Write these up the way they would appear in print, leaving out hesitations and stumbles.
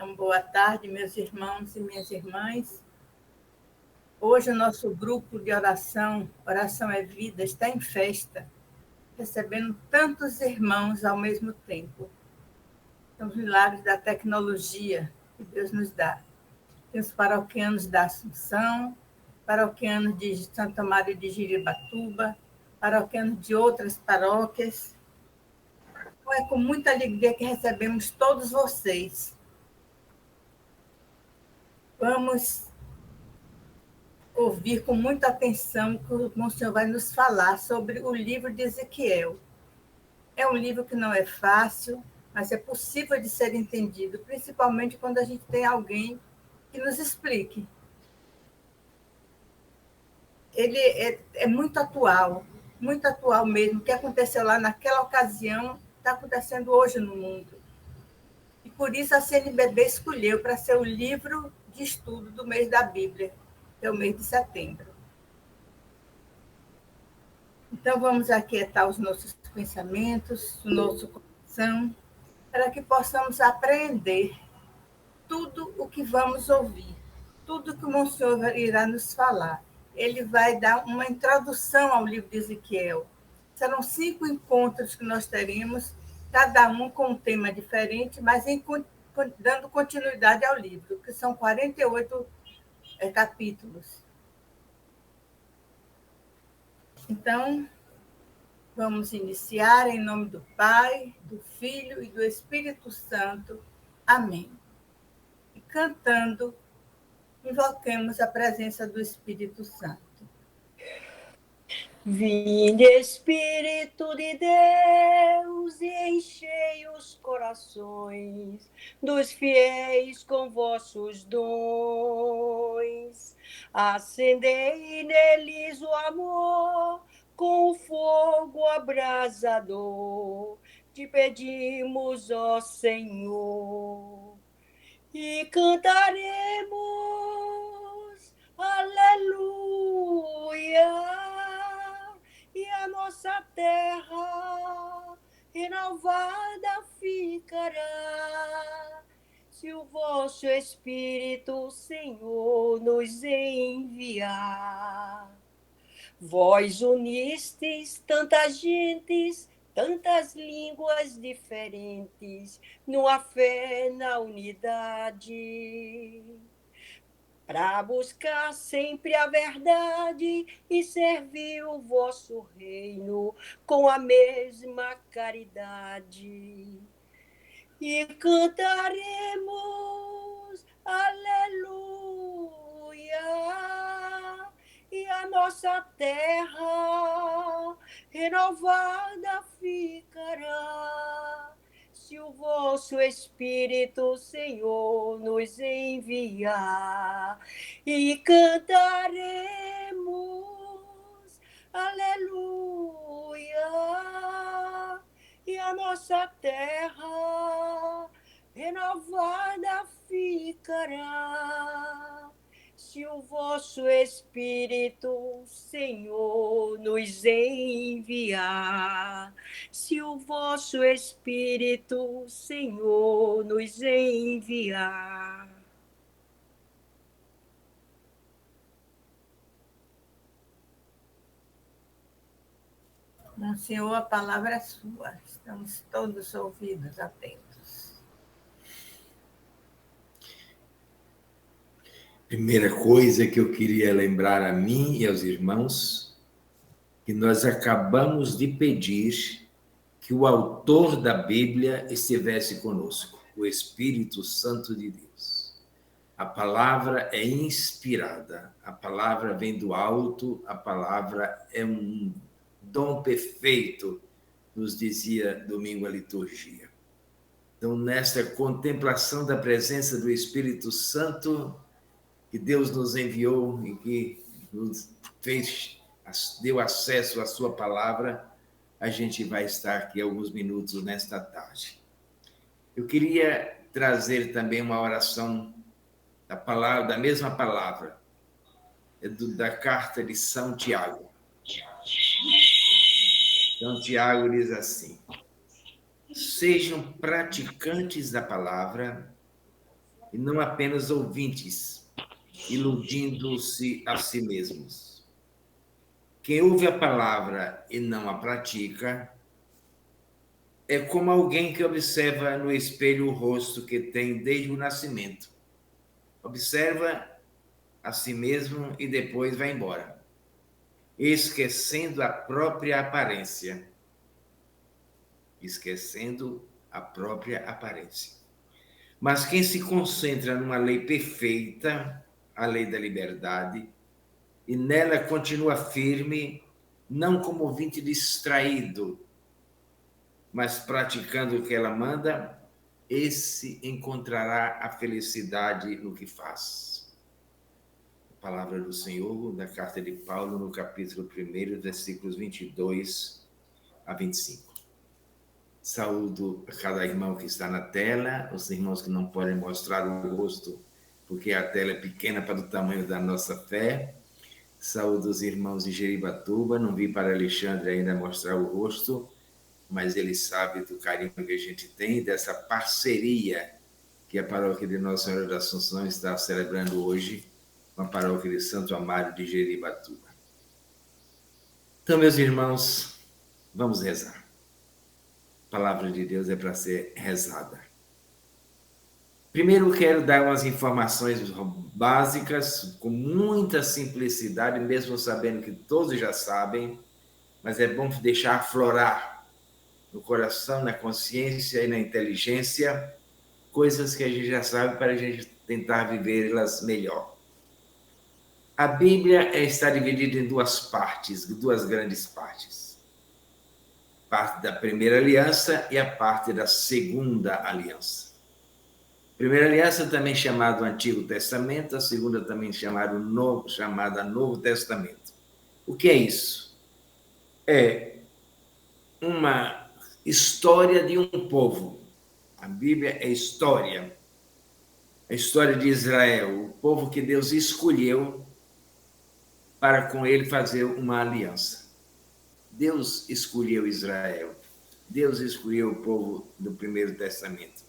Então, boa tarde, meus irmãos e minhas irmãs. Hoje o nosso grupo de oração, Oração é Vida, está em festa, recebendo tantos irmãos ao mesmo tempo. São os milagres da tecnologia que Deus nos dá. Tem os paroquianos da Assunção, paroquianos de Santa Maria de Jiribatuba, paroquianos de outras paróquias. Então, é com muita alegria que recebemos todos vocês. Vamos ouvir com muita atenção o que o Monsenhor vai nos falar sobre o livro de Ezequiel. É um livro que não é fácil, mas é possível de ser entendido, principalmente quando a gente tem alguém que nos explique. Ele é muito atual mesmo. O que aconteceu lá naquela ocasião está acontecendo hoje no mundo. E por isso a CNBB escolheu para ser o livro de estudo do mês da Bíblia, que é o mês de setembro. Então, vamos aquietar os nossos pensamentos, o nosso coração, para que possamos aprender tudo o que vamos ouvir, tudo que o Monsenhor irá nos falar. Ele vai dar uma introdução ao livro de Ezequiel. Serão 5 encontros que nós teremos, cada um com um tema diferente, mas dando continuidade ao livro, que são 48 capítulos. Então, vamos iniciar em nome do Pai, do Filho e do Espírito Santo. Amém. E cantando, invoquemos a presença do Espírito Santo. Vinde, Espírito de Deus, e enchei os corações dos fiéis com vossos dons. Acendei neles o amor com o fogo abrasador. Te pedimos, ó Senhor, e cantaremos aleluia. E a nossa terra renovada ficará, se o vosso Espírito, Senhor, nos enviar. Vós unistes tantas gentes, tantas línguas diferentes, numa fé na unidade, para buscar sempre a verdade e servir o vosso reino com a mesma caridade. E cantaremos aleluia, e a nossa terra renovada ficará, se o vosso Espírito, Senhor, nos enviar. E cantaremos aleluia, e a nossa terra renovada ficará, se o vosso Espírito, Senhor, nos enviar. Se o vosso Espírito, Senhor, nos enviar. Monsenhor, a palavra é sua. Estamos todos ouvidos, atentos. Primeira coisa que eu queria lembrar a mim e aos irmãos, que nós acabamos de pedir que o autor da Bíblia estivesse conosco, o Espírito Santo de Deus. A palavra é inspirada, a palavra vem do alto, a palavra é um dom perfeito, nos dizia domingo a liturgia. Então, nesta contemplação da presença do Espírito Santo, que Deus nos enviou e que nos deu acesso à sua palavra, a gente vai estar aqui alguns minutos nesta tarde. Eu queria trazer também uma oração da mesma palavra, da carta de São Tiago. São Tiago diz assim: sejam praticantes da palavra e não apenas ouvintes, iludindo-se a si mesmos. Quem ouve a palavra e não a pratica é como alguém que observa no espelho o rosto que tem desde o nascimento. Observa a si mesmo e depois vai embora, esquecendo a própria aparência. Esquecendo a própria aparência. Mas quem se concentra numa lei perfeita, a lei da liberdade, e nela continua firme, não como ouvinte distraído, mas praticando o que ela manda, esse encontrará a felicidade no que faz. A palavra do Senhor, da carta de Paulo, no capítulo 1, versículos 22 a 25. Saúdo a cada irmão que está na tela, os irmãos que não podem mostrar o rosto, porque a tela é pequena para o tamanho da nossa fé. Saúdo os irmãos de Jeribatuba, não vi para Alexandre ainda mostrar o rosto, mas ele sabe do carinho que a gente tem, dessa parceria que a paróquia de Nossa Senhora da Assunção está celebrando hoje com a paróquia de Santo Amaro de Jeribatuba. Então, meus irmãos, vamos rezar. A palavra de Deus é para ser rezada. Primeiro, quero dar umas informações básicas, com muita simplicidade, mesmo sabendo que todos já sabem, mas é bom deixar aflorar no coração, na consciência e na inteligência, coisas que a gente já sabe para a gente tentar vivê-las melhor. A Bíblia está dividida em duas partes, duas grandes partes. Parte da primeira aliança e a parte da segunda aliança. A primeira aliança também chamada Antigo Testamento, a segunda também chamada Novo Testamento. O que é isso? É uma história de um povo. A Bíblia é história. A história de Israel, o povo que Deus escolheu para com ele fazer uma aliança. Deus escolheu Israel. Deus escolheu o povo do Primeiro Testamento.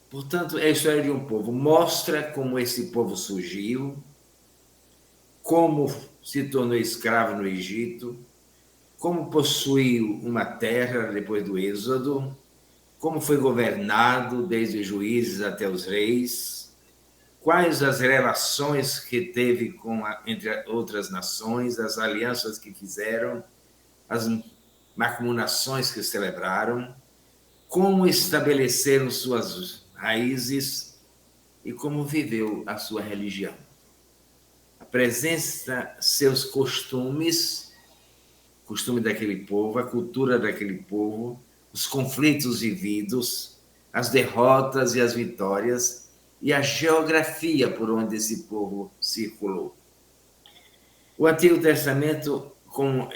Portanto, é a história de um povo. Mostra como esse povo surgiu, como se tornou escravo no Egito, como possuiu uma terra depois do Êxodo, como foi governado desde os juízes até os reis, quais as relações que teve entre outras nações, as alianças que fizeram, as macumunações que celebraram, como estabeleceram suas raízes e como viveu a sua religião. Apresenta seus costumes, costume daquele povo, a cultura daquele povo, os conflitos vividos, as derrotas e as vitórias e a geografia por onde esse povo circulou. O Antigo Testamento, como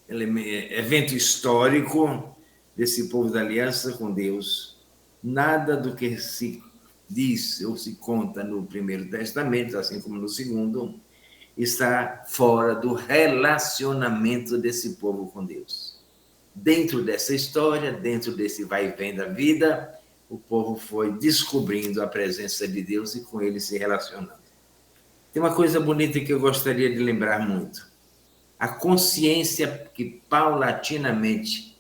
evento histórico desse povo da aliança com Deus, nada do que se diz ou se conta no Primeiro Testamento, assim como no Segundo, está fora do relacionamento desse povo com Deus. Dentro dessa história, dentro desse vai e vem da vida, o povo foi descobrindo a presença de Deus e com ele se relacionando. Tem uma coisa bonita que eu gostaria de lembrar muito. A consciência que paulatinamente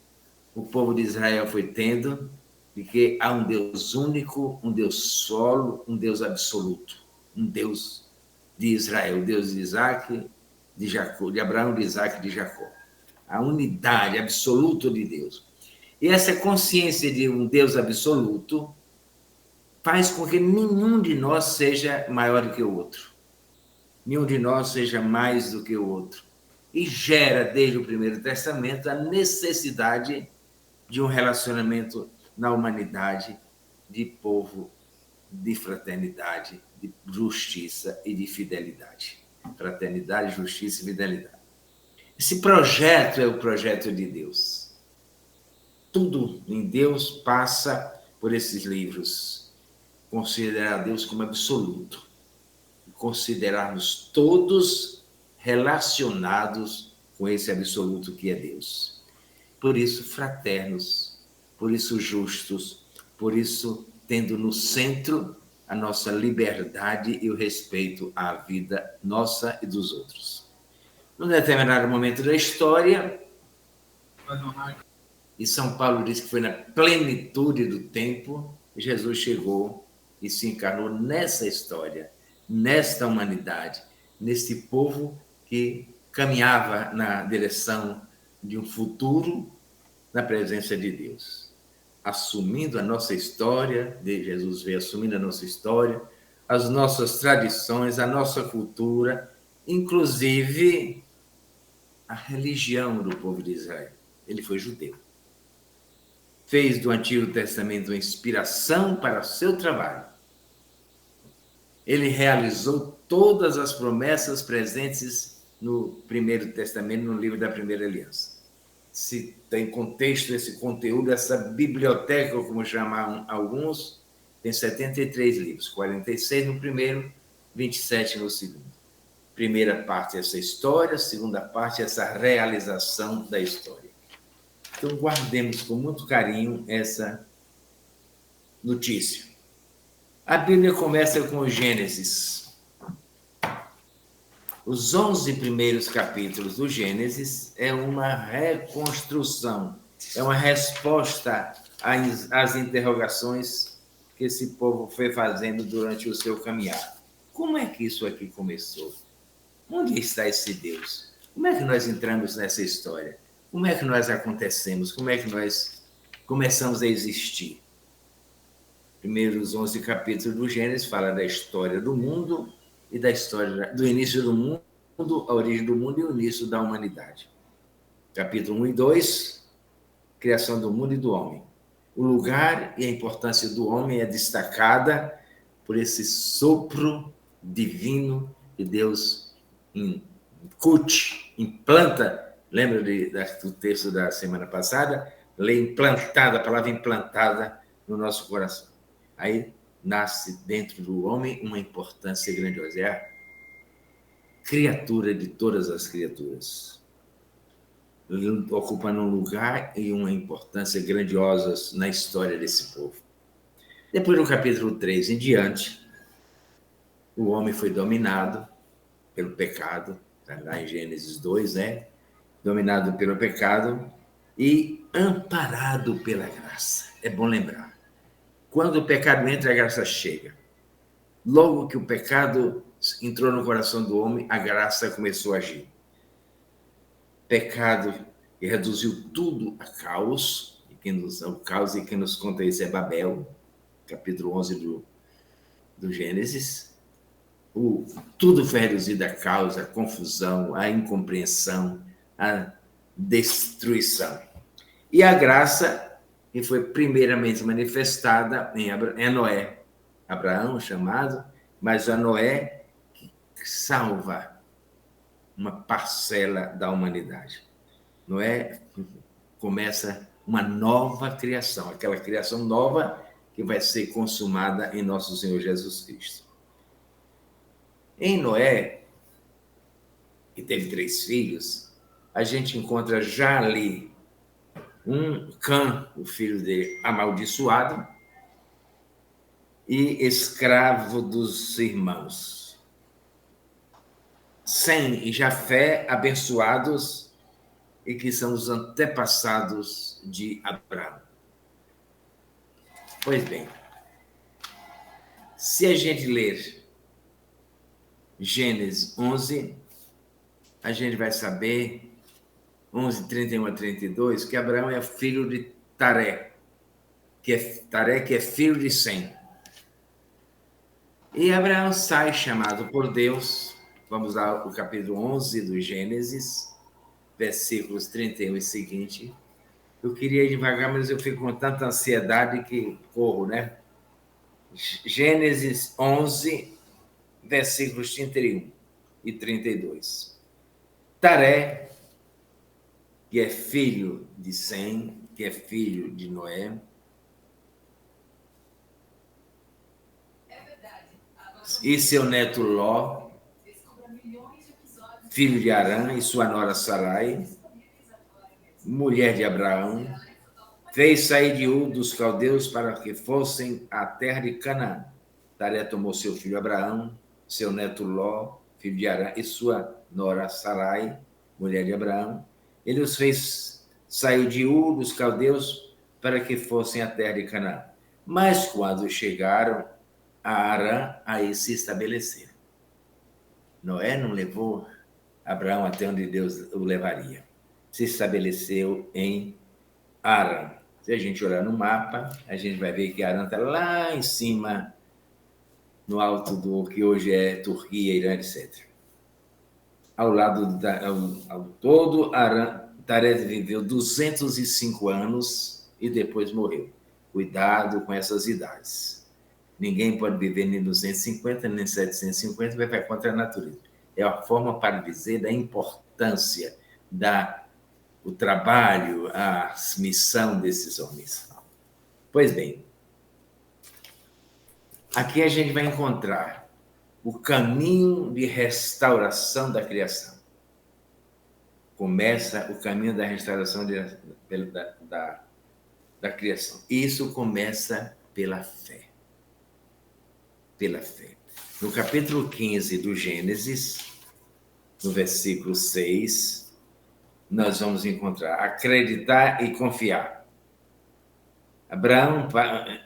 o povo de Israel foi tendo de que há um Deus único, um Deus solo, um Deus absoluto, um Deus de Israel, o Deus de Isaac, de Jacó, de Abraão, de Isaac e de Jacó. A unidade absoluta de Deus. E essa consciência de um Deus absoluto faz com que nenhum de nós seja maior do que o outro. Nenhum de nós seja mais do que o outro. E gera, desde o Primeiro Testamento, a necessidade de um relacionamento na humanidade, de povo, de fraternidade, de justiça e de fidelidade. Fraternidade, justiça e fidelidade. Esse projeto é o projeto de Deus. Tudo em Deus passa por esses livros. Considerar Deus como absoluto. Considerarmos todos relacionados com esse absoluto que é Deus. Por isso, fraternos, por isso justos, por isso tendo no centro a nossa liberdade e o respeito à vida nossa e dos outros. Num determinado momento da história, e São Paulo diz que foi na plenitude do tempo, Jesus chegou e se encarnou nessa história, nesta humanidade, nesse povo que caminhava na direção de um futuro na presença de Deus. Assumindo a nossa história, Jesus veio assumindo a nossa história, as nossas tradições, a nossa cultura, inclusive a religião do povo de Israel. Ele foi judeu. Fez do Antigo Testamento uma inspiração para o seu trabalho. Ele realizou todas as promessas presentes no Primeiro Testamento, no livro da Primeira Aliança. Se tem contexto, esse conteúdo, essa biblioteca, como chamam alguns, tem 73 livros, 46 no primeiro, 27 no segundo. Primeira parte, essa história, segunda parte, essa realização da história. Então, guardemos com muito carinho essa notícia. A Bíblia começa com o Gênesis. Os 11 primeiros capítulos do Gênesis é uma reconstrução, é uma resposta às interrogações que esse povo foi fazendo durante o seu caminhar. Como é que isso aqui começou? Onde está esse Deus? Como é que nós entramos nessa história? Como é que nós acontecemos? Como é que nós começamos a existir? Primeiros 11 capítulos do Gênesis fala da história do mundo e da história do início do mundo, a origem do mundo e o início da humanidade. Capítulo 1 e 2, criação do mundo e do homem. O lugar e a importância do homem é destacada por esse sopro divino que Deus incute, implanta. Lembra do texto da semana passada? A palavra implantada no nosso coração. Aí nasce dentro do homem uma importância grandiosa. É a criatura de todas as criaturas. Ocupando um lugar e uma importância grandiosas na história desse povo. Depois do capítulo 3 em diante, o homem foi dominado pelo pecado, está lá em Gênesis 2, né? Dominado pelo pecado e amparado pela graça. É bom lembrar. Quando o pecado entra, a graça chega. Logo que o pecado entrou no coração do homem, a graça começou a agir. Pecado que reduziu tudo a caos, e quem nos conta isso é Babel, capítulo 11 do Gênesis. Tudo foi reduzido a caos, a confusão, a incompreensão, a destruição. E a graça que foi primeiramente manifestada em Noé. Abraão chamado, mas a Noé que salva uma parcela da humanidade. Noé começa uma nova criação, aquela criação nova que vai ser consumada em nosso Senhor Jesus Cristo. Em Noé, que teve 3 filhos, a gente encontra já ali Cã, o filho dele, amaldiçoado e escravo dos irmãos. Sem e Jafé, abençoados, e que são os antepassados de Abraão. Pois bem, se a gente ler Gênesis 11, a gente vai saber, 11, 31 a 32, que Abraão é filho de Taré, que é filho de Sem. E Abraão sai chamado por Deus, vamos lá o capítulo 11 do Gênesis, versículos 31 e seguinte. Eu queria ir devagar, mas eu fico com tanta ansiedade que corro, né? Gênesis 11, versículos 31 e 32. Taré, que é filho de Sem, que é filho de Noé, e seu neto Ló, filho de Arã, e sua nora Sarai, mulher de Abraão, fez sair de Ur dos caldeus para que fossem à terra de Canaã. Taré tomou seu filho Abraão, seu neto Ló, filho de Arã, e sua nora Sarai, mulher de Abraão. Ele os fez sair de Ur dos caldeus para que fossem à terra de Canaã. Mas quando chegaram a Arã, aí se estabeleceram. Noé não levou Abraão até onde Deus o levaria. Se estabeleceu em Arã. Se a gente olhar no mapa, a gente vai ver que Arã está lá em cima, no alto do que hoje é Turquia, Irã, etc. Ao lado ao todo, Arã, Taré viveu 205 anos e depois morreu. Cuidado com essas idades. Ninguém pode viver nem 250, nem 750, vai contra a natureza. É a forma para dizer da importância do trabalho, a missão desses homens. Pois bem, aqui a gente vai encontrar o caminho de restauração da criação. Começa o caminho da restauração da criação. Isso começa pela fé. Pela fé. No capítulo 15 do Gênesis, no versículo 6, nós vamos encontrar acreditar e confiar. Abraão,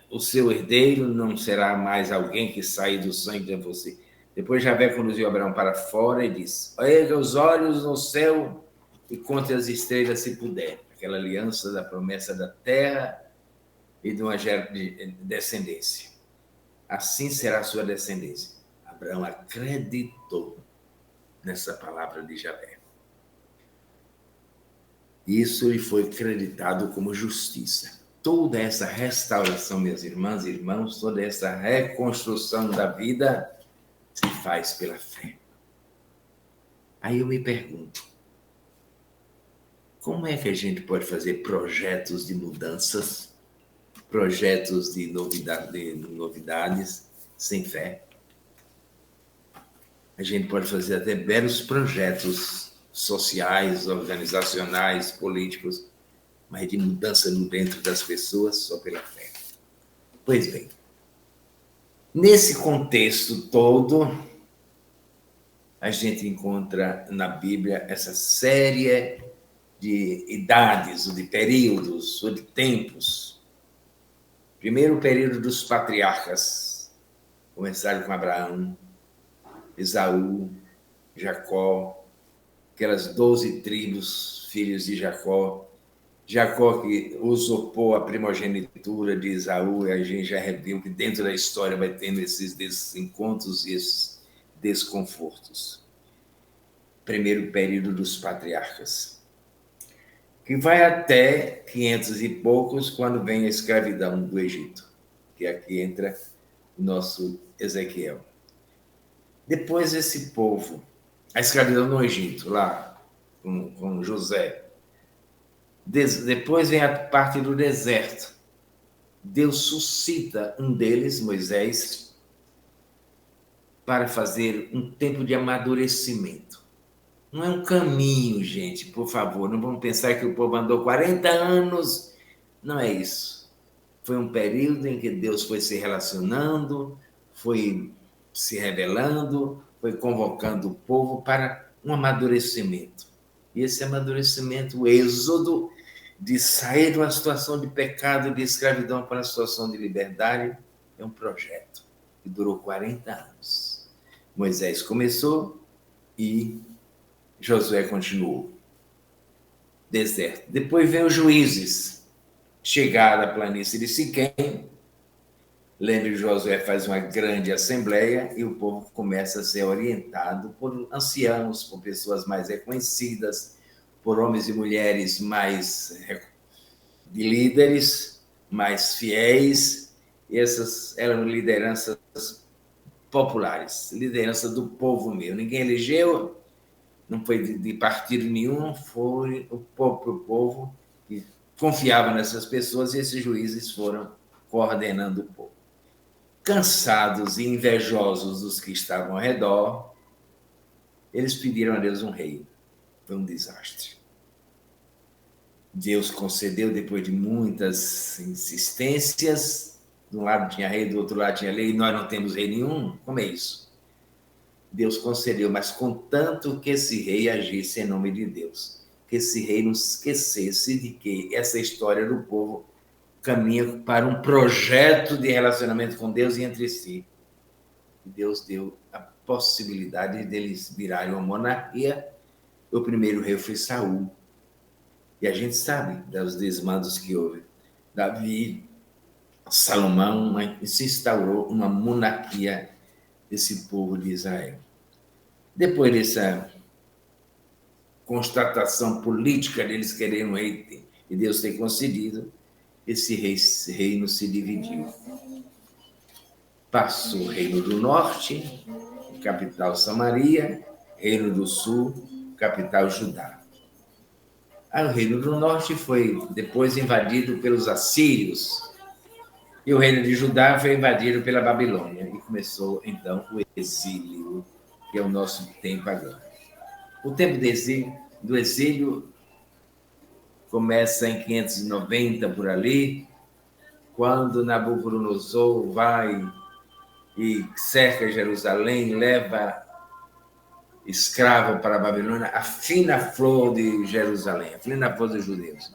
o seu herdeiro, não será mais alguém que sai do sangue de você. Depois Javé conduziu Abraão para fora e disse: erga os olhos no céu e conte as estrelas se puder. Aquela aliança da promessa da terra e de uma descendência. Assim será a sua descendência. Abraão acreditou nessa palavra de Javé. Isso lhe foi acreditado como justiça. Toda essa restauração, minhas irmãs e irmãos, toda essa reconstrução da vida se faz pela fé. Aí eu me pergunto, como é que a gente pode fazer projetos de mudanças, projetos de novidades sem fé? A gente pode fazer até belos projetos sociais, organizacionais, políticos, mas de mudança no dentro das pessoas só pela fé. Pois bem, nesse contexto todo, a gente encontra na Bíblia essa série de idades, ou de períodos, ou de tempos. Primeiro, o período dos patriarcas, começaram com Abraão, Esaú, Jacó, aquelas 12 tribos, filhos de Jacó. Jacó que usurpou a primogenitura de Esaú, e a gente já viu que dentro da história vai tendo esses desencontros e esses desconfortos. Primeiro período dos patriarcas, que vai até 500 e poucos, quando vem a escravidão do Egito, que aqui entra o nosso Ezequiel. Depois esse povo, a escravidão no Egito, lá com José. Depois vem a parte do deserto. Deus suscita um deles, Moisés, para fazer um tempo de amadurecimento. Não é um caminho, gente, por favor. Não vamos pensar que o povo andou 40 anos. Não é isso. Foi um período em que Deus foi se relacionando, foi se revelando, foi convocando o povo para um amadurecimento. E esse amadurecimento, o êxodo de sair de uma situação de pecado, de escravidão para a situação de liberdade, é um projeto que durou 40 anos. Moisés começou e Josué continuou. Deserto. Depois vem os juízes. Chegada à planície de Siquém, lembra que Josué faz uma grande assembleia e o povo começa a ser orientado por anciãos, por pessoas mais reconhecidas, por homens e mulheres mais de líderes, mais fiéis. E essas eram lideranças populares, liderança do povo mesmo. Ninguém elegeu, não foi de partido nenhum, foi o próprio povo que confiava nessas pessoas e esses juízes foram coordenando o povo. Cansados e invejosos dos que estavam ao redor, eles pediram a Deus um rei. Foi um desastre. Deus concedeu depois de muitas insistências. De um lado tinha rei, do outro lado tinha lei, e nós não temos rei nenhum. Como é isso? Deus concedeu, mas contanto que esse rei agisse em nome de Deus, que esse rei não esquecesse de que essa história do povo caminha para um projeto de relacionamento com Deus e entre si. Deus deu a possibilidade deles virarem uma monarquia. O primeiro rei foi Saul. E a gente sabe dos desmandos que houve. Davi, Salomão, se instaurou uma monarquia desse povo de Israel. Depois dessa constatação política deles quererem um rei e Deus ter concedido, esse reino se dividiu. Passou o reino do norte, capital Samaria, reino do sul, capital Judá. O reino do norte foi depois invadido pelos assírios, e o reino de Judá foi invadido pela Babilônia, e começou então o exílio, que é o nosso tempo agora. O tempo do exílio começa em 590 por ali, quando Nabucodonosor vai e cerca Jerusalém, leva escravo para a Babilônia, a fina flor de Jerusalém, a fina flor dos judeus.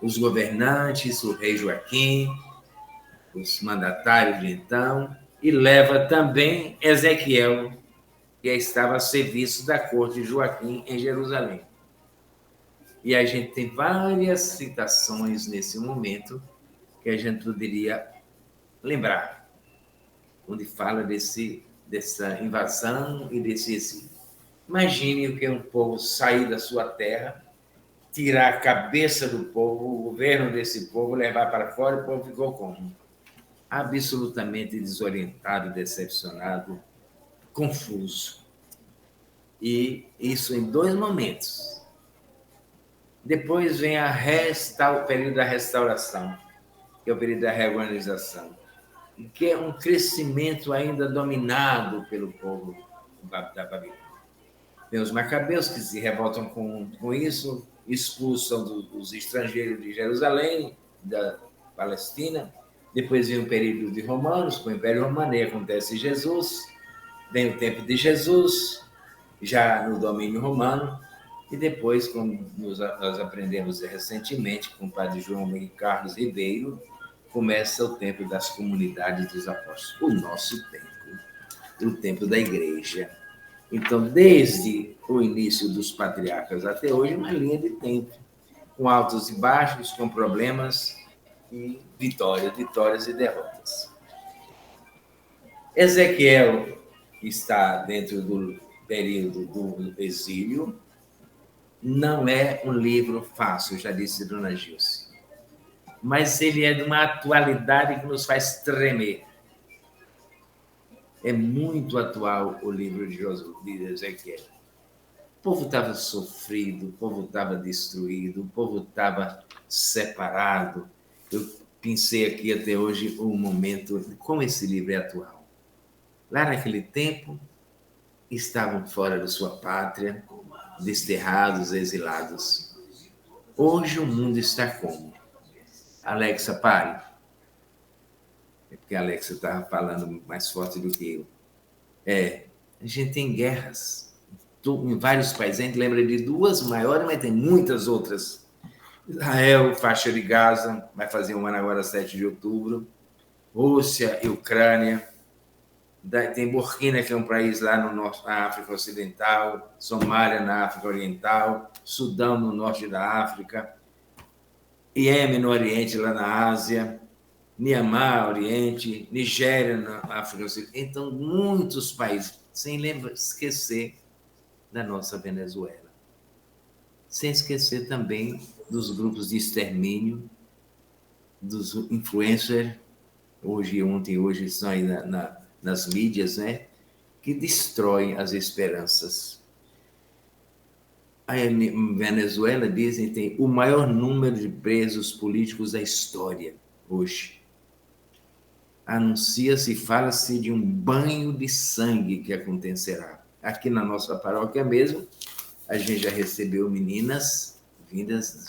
Os governantes, o rei Joaquim, os mandatários de então, e leva também Ezequiel, que estava a serviço da corte de Joaquim em Jerusalém. E a gente tem várias citações nesse momento que a gente poderia lembrar, onde fala dessa invasão e desse exílio. Imagine o que é um povo sair da sua terra, tirar a cabeça do povo, o governo desse povo, levar para fora, e o povo ficou como? Absolutamente desorientado, decepcionado, confuso. E isso em 2 momentos. Depois vem o período da restauração, que é o período da reorganização, que é um crescimento ainda dominado pelo povo da Babilônia. Tem os macabeus que se revoltam com isso, expulsam os estrangeiros de Jerusalém, da Palestina. Depois vem o período de romanos, com o Império Romano, e acontece Jesus. Vem o tempo de Jesus, já no domínio romano. E depois, como nós aprendemos recentemente com o padre João e Carlos Ribeiro, começa o tempo das comunidades dos apóstolos, o nosso tempo, o tempo da igreja. Então, desde o início dos patriarcas até hoje, uma linha de tempo, com altos e baixos, com problemas e vitórias e derrotas. Ezequiel está dentro do período do exílio. Não é um livro fácil, já disse Dona Gilce, mas ele é de uma atualidade que nos faz tremer. É muito atual o livro de Ezequiel. O povo estava sofrido, o povo estava destruído, o povo estava separado. Eu pensei aqui até hoje o momento de como esse livro é atual. Lá naquele tempo, estavam fora da sua pátria, desterrados, exilados. Hoje o mundo está como? Alexa, pare. É porque a Alexa estava falando mais forte do que eu. A gente tem guerras em vários países. A gente lembra de 2 maiores, mas tem muitas outras. Israel, faixa de Gaza, vai fazer um ano agora, 7 de outubro. Rússia e Ucrânia. Tem Burkina, que é um país lá na África Ocidental. Somália, na África Oriental. Sudão, no norte da África. Iêmen, no Oriente, lá na Ásia. Mianmar, Oriente, Nigéria, na África Ocidental. Então, muitos países, sem esquecer da nossa Venezuela. Sem esquecer também dos grupos de extermínio, dos influencers, ontem e hoje estão aí nas mídias, né? Que destroem as esperanças. A Venezuela, dizem, tem o maior número de presos políticos da história hoje. Anuncia-se e fala-se de um banho de sangue que acontecerá. Aqui na nossa paróquia mesmo, a gente já recebeu meninas vindas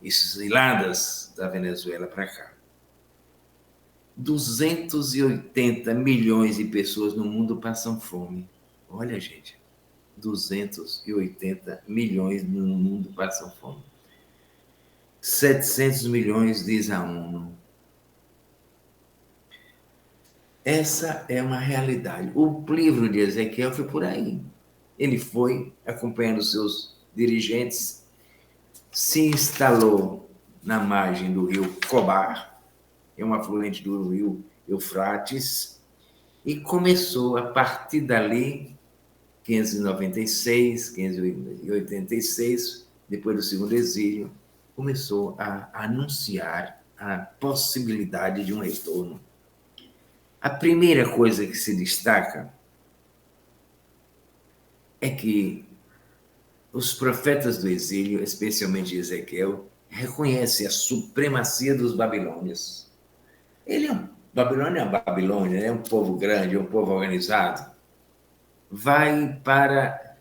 exiladas da Venezuela para cá. 280 milhões de pessoas no mundo passam fome. Olha, gente, 280 milhões no mundo passam fome. 700 milhões, diz a ONU. Essa é uma realidade. O livro de Ezequiel foi por aí. Ele foi acompanhando seus dirigentes, se instalou na margem do rio Cobar, é um afluente do rio Eufrates, e começou, a partir dali, 596, 586, depois do segundo exílio, começou a anunciar a possibilidade de um retorno. A primeira coisa que se destaca é que os profetas do exílio, especialmente Ezequiel, reconhecem a supremacia dos babilônios. Babilônia é uma Babilônia, é um povo grande, é um povo organizado. Vai para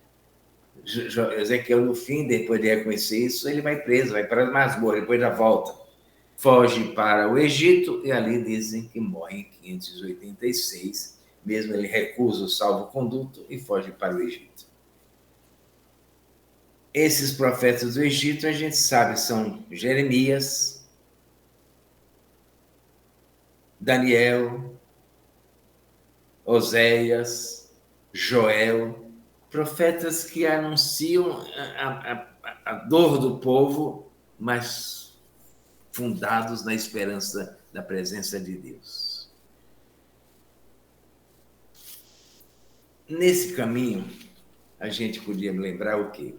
Ezequiel, no fim, depois de reconhecer isso, ele vai preso, vai para as masmorras, depois já volta. Foge para o Egito e ali dizem que morre em 586. Mesmo ele recusa o salvo-conduto e foge para o Egito. Esses profetas do Egito, a gente sabe, são Jeremias, Daniel, Oséias, Joel, profetas que anunciam a dor do povo, mas fundados na esperança da presença de Deus. Nesse caminho, a gente podia lembrar o quê?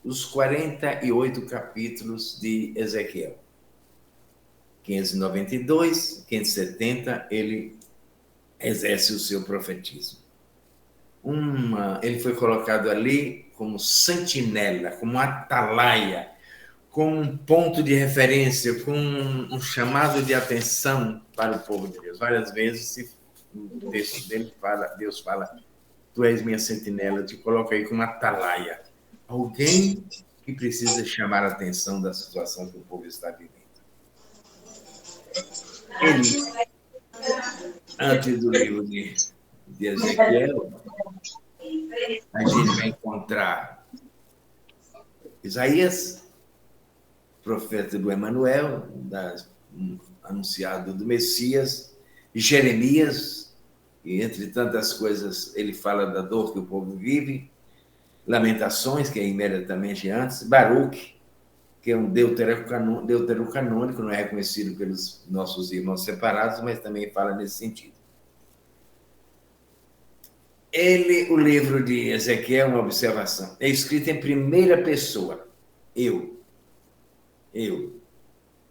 Os 48 capítulos de Ezequiel. 592, 570, ele exerce o seu profetismo. Ele foi colocado ali como sentinela, como atalaia, como um ponto de referência, com um chamado de atenção para o povo de Deus. Várias vezes, no texto dele, Deus fala, tu és minha sentinela, te coloco aí como atalaia. Alguém que precisa chamar a atenção da situação que o povo está vivendo. Ele, antes do livro de Ezequiel, a gente vai encontrar Isaías, profeta do Emanuel, anunciado do Messias, Jeremias, e entre tantas coisas ele fala da dor que o povo vive, Lamentações, que é imediatamente antes, Baruque, que é um deuterocanônico, não é reconhecido pelos nossos irmãos separados, mas também fala nesse sentido. O livro de Ezequiel, uma observação, é escrito em primeira pessoa. Eu.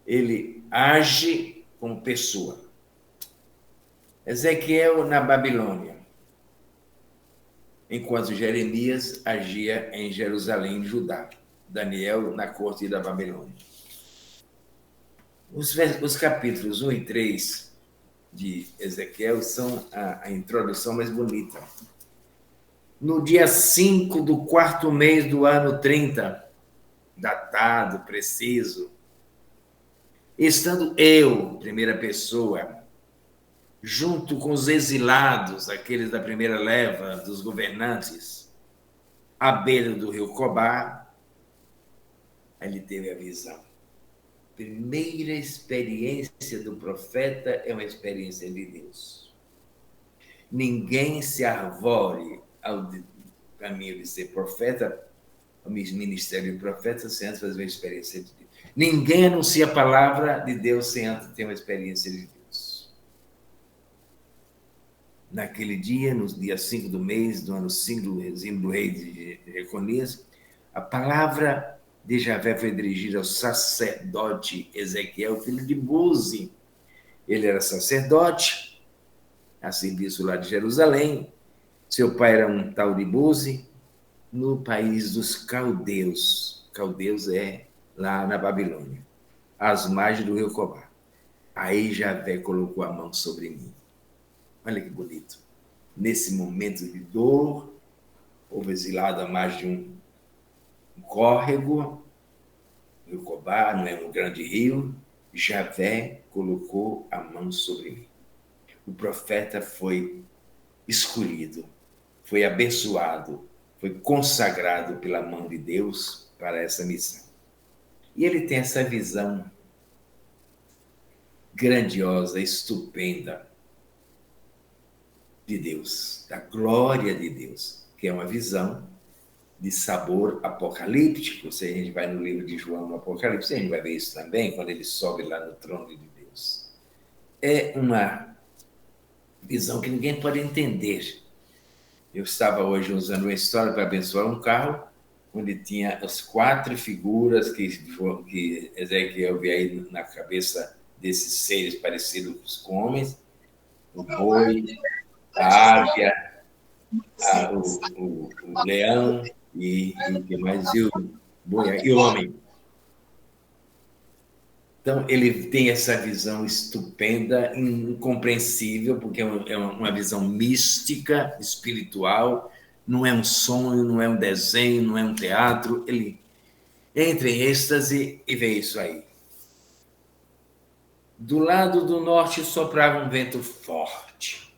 Ele age como pessoa. Ezequiel na Babilônia, enquanto Jeremias agia em Jerusalém, Judá. Daniel na corte da Babilônia. Os capítulos 1 e 3 de Ezequiel são a introdução mais bonita. No dia 5 do 4º mês do ano 30, datado, preciso, estando eu, primeira pessoa, junto com os exilados, aqueles da primeira leva dos governantes, à beira do rio Cobar, ele teve a visão. Primeira experiência do profeta é uma experiência de Deus. Ninguém se arvore ao caminho de ser profeta, ao ministério de profeta, sem antes fazer uma experiência de Deus. Ninguém anuncia a palavra de Deus sem antes ter uma experiência de Deus. Naquele dia, no dia 5 do mês, do ano 5 do regime do rei de Jeconias, a palavra de Javé foi dirigida ao sacerdote Ezequiel, filho de Buzi. Ele era sacerdote, a serviço lá de Jerusalém. Seu pai era um tal de Buzi, no país dos caldeus. Caldeus é lá na Babilônia, às margens do rio Cobar. Aí Javé colocou a mão sobre mim. Olha que bonito. Nesse momento de dor, houve exilado à margem de um córrego, rio Cobar, não é um grande rio, Javé colocou a mão sobre mim. O profeta foi escolhido, foi abençoado, foi consagrado pela mão de Deus para essa missão. E ele tem essa visão grandiosa, estupenda de Deus, da glória de Deus, que é uma visão de sabor apocalíptico. Se a gente vai no livro de João, no Apocalipse, a gente vai ver isso também, quando ele sobe lá no trono de Deus. É uma visão que ninguém pode entender. Eu estava hoje usando uma história para abençoar um carro, onde tinha as 4 figuras que Ezequiel vê aí na cabeça desses seres parecidos com homens: o boi, a águia, o leão e o que mais? E o boi e o homem. Então, ele tem essa visão estupenda, incompreensível, porque é uma visão mística, espiritual, não é um sonho, não é um desenho, não é um teatro. Ele entra em êxtase e vê isso aí. Do lado do norte soprava um vento forte.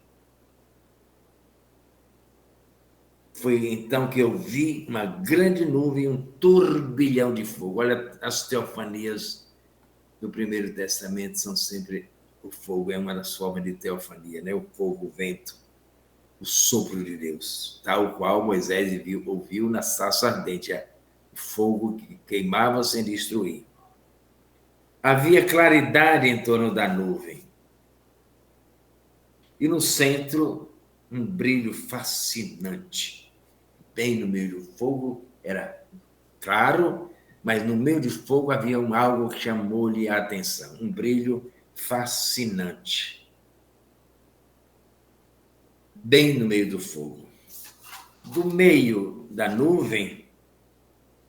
Foi então que eu vi uma grande nuvem, um turbilhão de fogo. Olha, as teofanias do Primeiro Testamento são sempre o fogo, é uma das formas de teofania, né? O fogo, o vento, o sopro de Deus, tal qual Moisés ouviu na sarça ardente, o fogo que queimava sem destruir. Havia claridade em torno da nuvem. E no centro, um brilho fascinante. Bem no meio do fogo, era claro, mas no meio do fogo havia algo que chamou-lhe a atenção, um brilho fascinante. Bem no meio do fogo. Do meio da nuvem,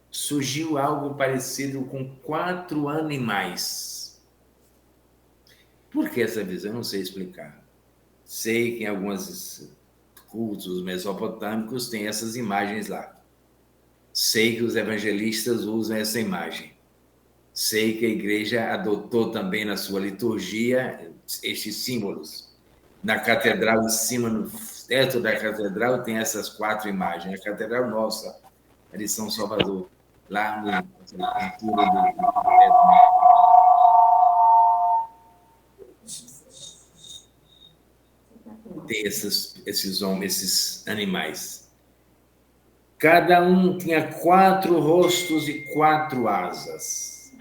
surgiu algo parecido com 4 animais. Por que essa visão? Eu não sei explicar. Sei que em alguns cultos mesopotâmicos tem essas imagens lá. Sei que os evangelistas usam essa imagem. Sei que a igreja adotou também na sua liturgia estes símbolos. Na catedral, em cima, no teto da catedral, tem essas 4 imagens. A catedral nossa, a de São Salvador, lá na pintura do tem esses animais. Cada um tinha 4 rostos e 4 asas.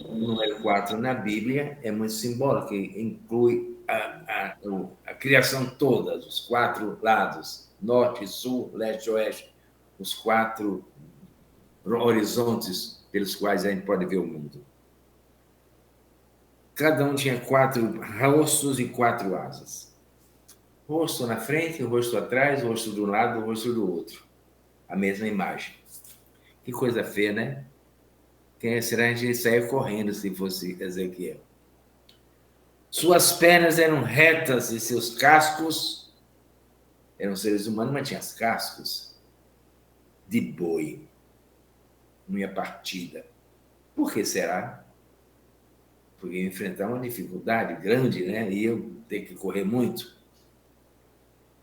O número 4 na Bíblia é muito simbólico, inclui a criação toda, os 4 lados, norte, sul, leste, oeste, os 4 horizontes pelos quais a gente pode ver o mundo. Cada um tinha 4 rostos e 4 asas. Rosto na frente, o rosto atrás, o rosto de um lado, o rosto do outro. A mesma imagem. Que coisa feia, né? Quem será que a gente saia correndo se fosse Ezequiel? Suas pernas eram retas e seus cascos eram seres humanos, mas tinham os cascos de boi. Unha partida. Por que será? Porque ia enfrentar uma dificuldade grande, né? E eu ter que correr muito.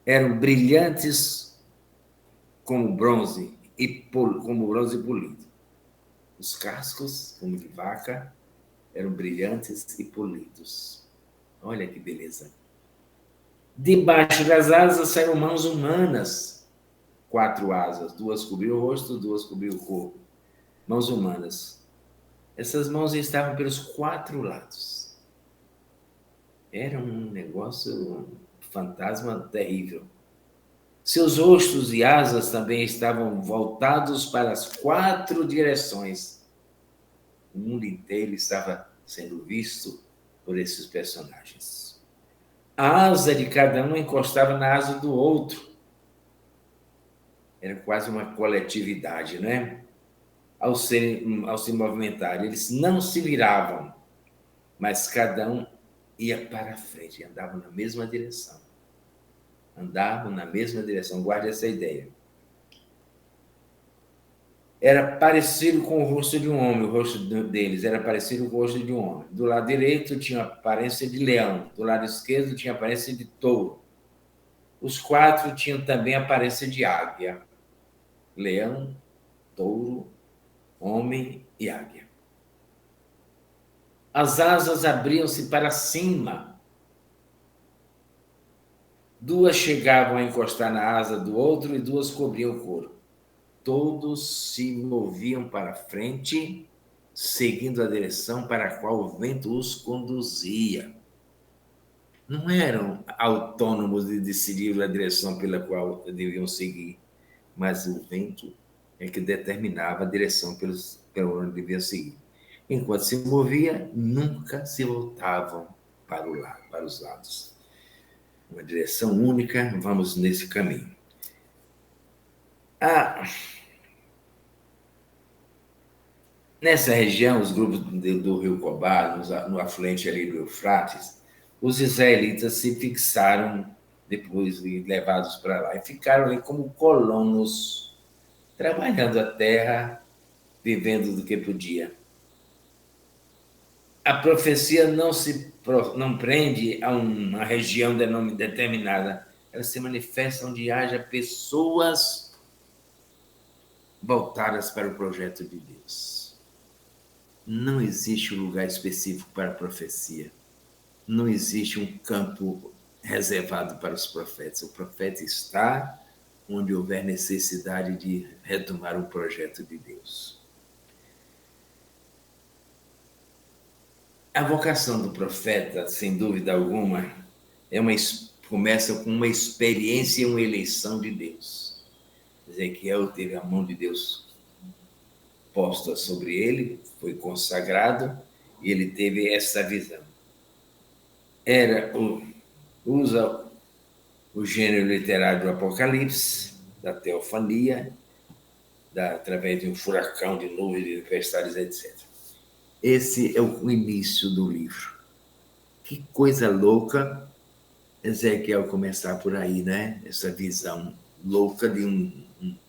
Eram brilhantes como bronze polido. Os cascos, como de vaca, eram brilhantes e polidos. Olha que beleza. Debaixo das asas saíram mãos humanas. 4 asas. 2 cobriam o rosto, 2 cobriam o corpo. Mãos humanas. Essas mãos estavam pelos 4 lados. Era um negócio, um fantasma terrível. Seus rostos e asas também estavam voltados para as 4 direções. O mundo inteiro estava sendo visto por esses personagens. A asa de cada um encostava na asa do outro. Era quase uma coletividade, né? Ao se movimentar, eles não se viravam, mas cada um ia para frente, andavam na mesma direção. Andavam na mesma direção, guarde essa ideia. era parecido com o rosto de um homem, o rosto deles era parecido com o rosto de um homem. Do lado direito tinha aparência de leão, do lado esquerdo tinha aparência de touro. Os 4 tinham também aparência de águia. Leão, touro, homem e águia. As asas abriam-se para cima. 2 chegavam a encostar na asa do outro e 2 cobriam o corpo. Todos se moviam para frente, seguindo a direção para a qual o vento os conduzia. Não eram autônomos de decidir a direção pela qual deviam seguir, mas o vento é que determinava a direção pela onde deviam seguir. Enquanto se movia, nunca se voltavam para os lados. Uma direção única, vamos nesse caminho. Nessa região, os grupos do rio Cobá, no afluente ali do Eufrates, os israelitas se fixaram depois de levados para lá e ficaram ali como colonos, trabalhando a terra, vivendo do que podia. A profecia não prende a uma região determinada, ela se manifesta onde haja pessoas voltadas para o projeto de Deus. Não existe um lugar específico para a profecia. Não existe um campo reservado para os profetas. O profeta está onde houver necessidade de retomar o projeto de Deus. A vocação do profeta, sem dúvida alguma, começa com uma experiência e uma eleição de Deus. Ezequiel teve a mão de Deus posta sobre ele, foi consagrado, e ele teve essa visão. Usa o gênero literário do Apocalipse, da teofania, através de um furacão de nuvens, de tempestades, etc. Esse é o início do livro. Que coisa louca Ezequiel começar por aí, né? Essa visão louca de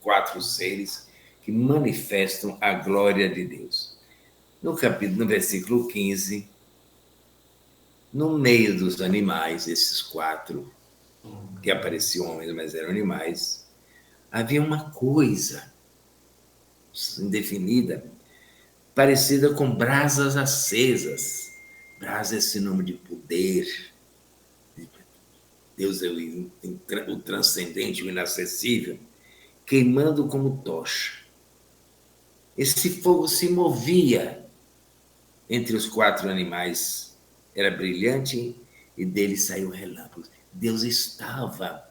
4 seres que manifestam a glória de Deus. No versículo 15, no meio dos animais, esses 4, que apareciam homens, mas eram animais, havia uma coisa indefinida, parecida com brasas acesas. Brasa é sinônimo de poder. Deus é o transcendente, o inacessível, queimando como tocha. Esse fogo se movia entre os 4 animais. Era brilhante e dele saiu relâmpagos. Deus estava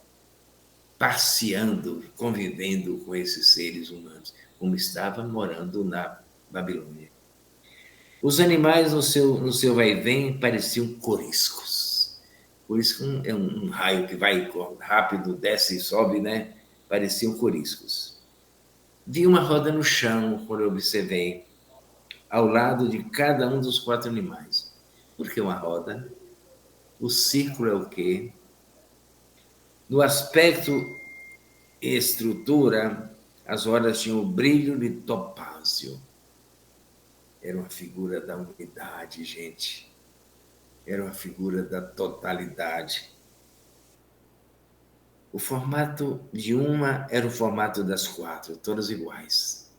passeando, convivendo com esses seres humanos, como estava morando na Babilônia. Os animais, no seu vai-vem, pareciam coriscos. Corisco é um raio que vai rápido, desce e sobe, né? Pareciam coriscos. Vi uma roda no chão, quando eu observei, ao lado de cada um dos 4 animais. Por que uma roda? O círculo é o quê? No aspecto e estrutura, as rodas tinham o brilho de topázio. Era uma figura da unidade, gente. Era uma figura da totalidade. O formato de uma era o formato das 4, todas iguais.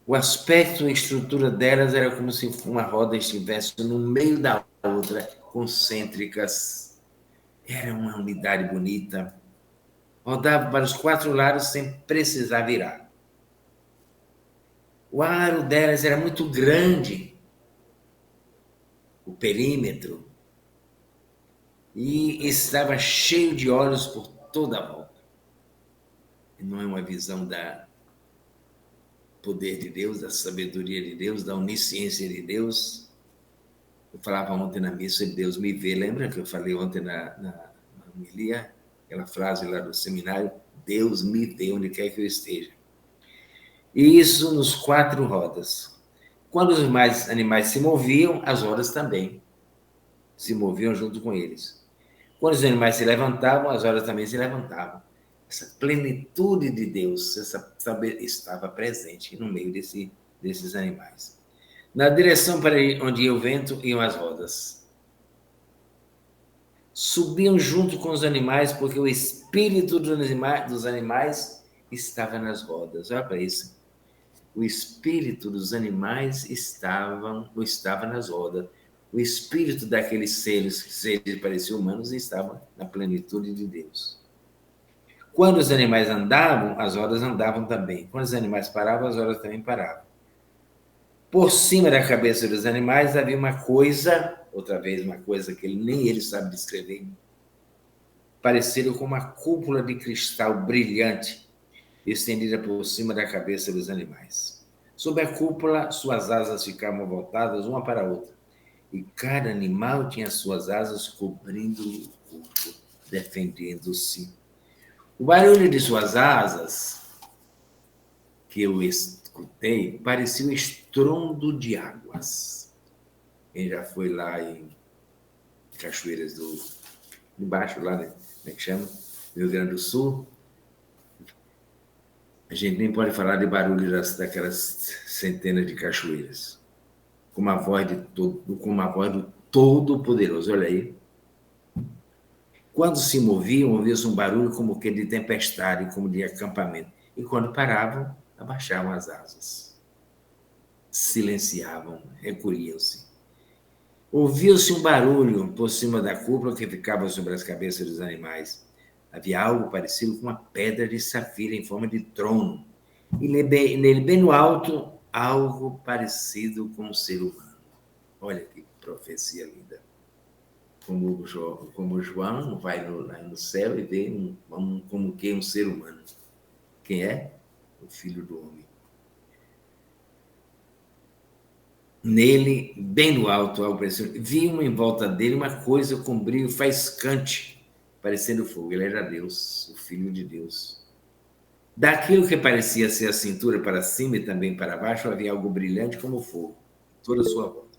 O aspecto e estrutura delas era como se uma roda estivesse no meio da outra, concêntricas. Era uma unidade bonita. Rodava para os 4 lados sem precisar virar. O aro delas era muito grande, o perímetro, e estava cheio de olhos por toda a volta. E não é uma visão do poder de Deus, da sabedoria de Deus, da onisciência de Deus? Eu falava ontem na missa, Deus me vê. Lembra que eu falei ontem na homilia? Aquela frase lá do seminário, Deus me vê onde quer que eu esteja. E isso nos 4 rodas. Quando os animais se moviam, as rodas também se moviam junto com eles. Quando os animais se levantavam, as rodas também se levantavam. essa plenitude de Deus, essa saber estava presente no meio desses animais. Na direção para onde ia o vento, iam as rodas. Subiam junto com os animais, porque o espírito dos animais estava nas rodas. Olha para isso. O espírito dos animais estava nas rodas. O espírito daqueles seres que pareciam humanos estava na plenitude de Deus. Quando os animais andavam, as rodas andavam também. Quando os animais paravam, as rodas também paravam. Por cima da cabeça dos animais havia uma coisa, outra vez uma coisa que nem ele sabe descrever, parecida com uma cúpula de cristal brilhante, estendida por cima da cabeça dos animais. Sob a cúpula, suas asas ficavam voltadas uma para a outra, e cada animal tinha suas asas cobrindo o corpo, defendendo-se. O barulho de suas asas, que eu escutei, parecia o estrondo de águas. Quem já foi lá em Cachoeiras embaixo lá, né? Como é que chama? No Rio Grande do Sul. A gente nem pode falar de barulho daquelas centenas de cachoeiras. Com uma voz do Todo-Poderoso. Olha aí. Quando se moviam, ouvia-se um barulho como que de tempestade, como de acampamento. E quando paravam, abaixavam as asas. Silenciavam, recolhiam-se. Ouvia-se um barulho por cima da cúpula que ficava sobre as cabeças dos animais. Havia algo parecido com uma pedra de safira em forma de trono. E nele, bem no alto, algo parecido com um ser humano. Olha que profecia linda. Como João vai lá no céu e vê como que um ser humano. Quem é? O Filho do Homem. Nele, bem no alto, algo parecido. Vi em volta dele uma coisa com brilho faiscante, parecendo fogo. Ele era Deus, o Filho de Deus. Daquilo que parecia ser a cintura para cima e também para baixo, havia algo brilhante como fogo, toda a sua volta.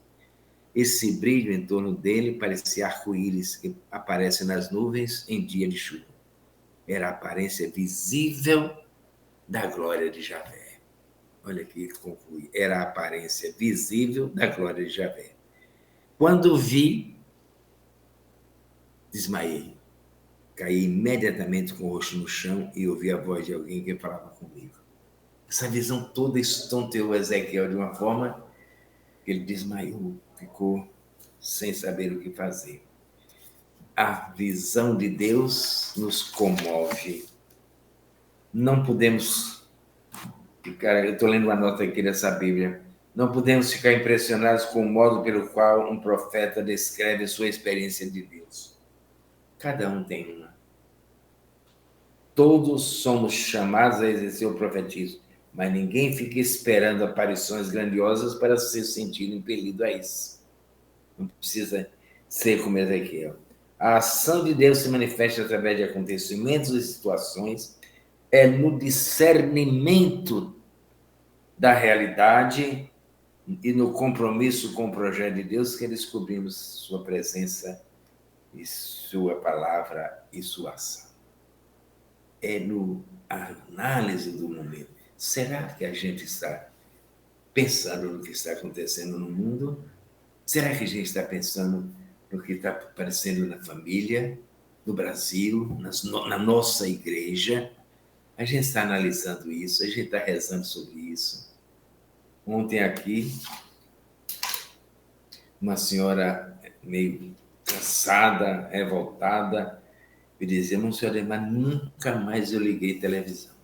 Esse brilho em torno dele parecia arco-íris que aparece nas nuvens em dia de chuva. Era a aparência visível da glória de Javé. Olha aqui que conclui. Era a aparência visível da glória de Javé. Quando vi, desmaiei. Caí imediatamente com o rosto no chão e ouvi a voz de alguém que falava comigo. Essa visão toda estonteou Ezequiel de uma forma que ele desmaiou, ficou sem saber o que fazer. A visão de Deus nos comove. Não podemos ficar... Eu estou lendo uma nota aqui dessa Bíblia. Não podemos ficar impressionados com o modo pelo qual um profeta descreve sua experiência de Deus. Cada um tem uma. Todos somos chamados a exercer o profetismo, mas ninguém fica esperando aparições grandiosas para se sentir impelido a isso. Não precisa ser como Ezequiel. A ação de Deus se manifesta através de acontecimentos e situações, é no discernimento da realidade e no compromisso com o projeto de Deus que descobrimos sua presença e sua palavra e sua ação. É no análise do momento. Será que a gente está pensando no que está acontecendo no mundo? Será que a gente está pensando no que está aparecendo na família, no Brasil, na nossa igreja? A gente está analisando isso, a gente está rezando sobre isso. Ontem aqui, uma senhora meio cansada, revoltada, me dizia, Monsenhor Ademar, nunca mais eu liguei televisão.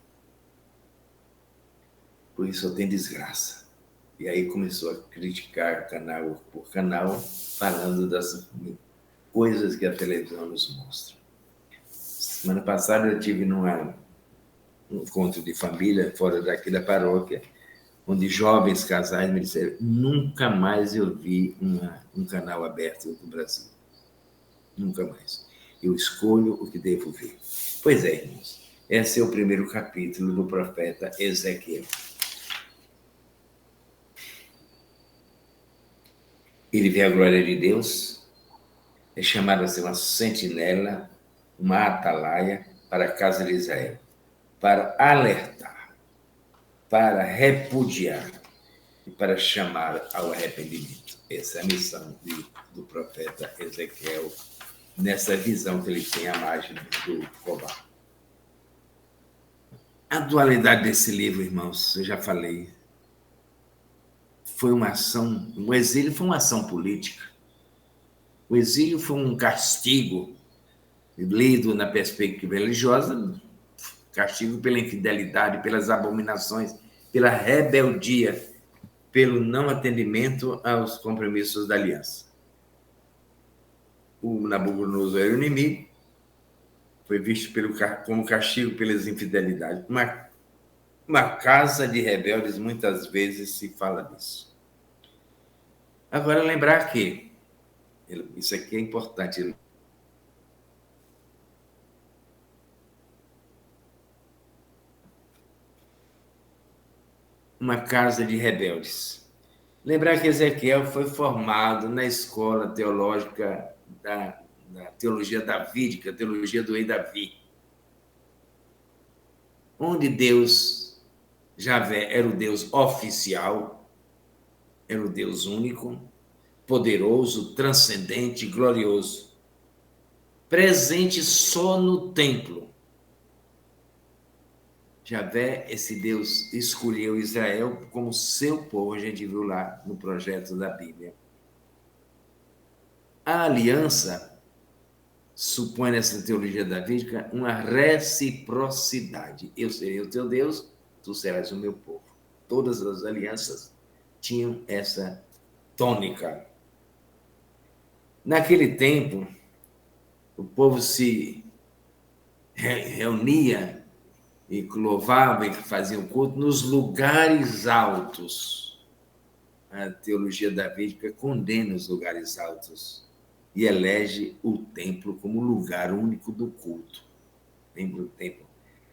Porque só tem desgraça. E aí começou a criticar canal por canal, falando das coisas que a televisão nos mostra. Semana passada eu tive num encontro de família, fora daqui da paróquia, onde jovens casais me disseram, nunca mais eu vi um canal aberto no Brasil. Nunca mais. Eu escolho o que devo ver. Pois é, irmãos. Esse é o primeiro capítulo do profeta Ezequiel. Ele vê a glória de Deus, é chamado a ser uma sentinela, uma atalaia para a casa de Israel, para alertar, para repudiar e para chamar ao arrependimento. Essa é a missão do profeta Ezequiel, nessa visão que ele tem à margem do Cobar. A dualidade desse livro, irmãos, eu já falei, foi uma ação, o exílio foi uma ação política. O exílio foi um castigo, lido na perspectiva religiosa, castigo pela infidelidade, pelas abominações, pela rebeldia, pelo não atendimento aos compromissos da aliança. O Nabucodonosor era o inimigo, foi visto como castigo pelas infidelidades. Uma casa de rebeldes, muitas vezes se fala disso. Agora, lembrar que, isso aqui é importante, uma casa de rebeldes. Lembrar que Ezequiel foi formado na escola teológica da teologia davídica, teologia do rei Davi, onde Deus, Javé, era o Deus oficial, era o Deus único, poderoso, transcendente, glorioso, presente só no templo. Javé, esse Deus, escolheu Israel como seu povo, a gente viu lá no projeto da Bíblia. A aliança supõe nessa teologia davídica uma reciprocidade. Eu serei o teu Deus, tu serás o meu povo. Todas as alianças tinham essa tônica. Naquele tempo, o povo se reunia e louvava e fazia um culto nos lugares altos. A teologia davídica condena os lugares altos e elege o templo como lugar único do culto. Templo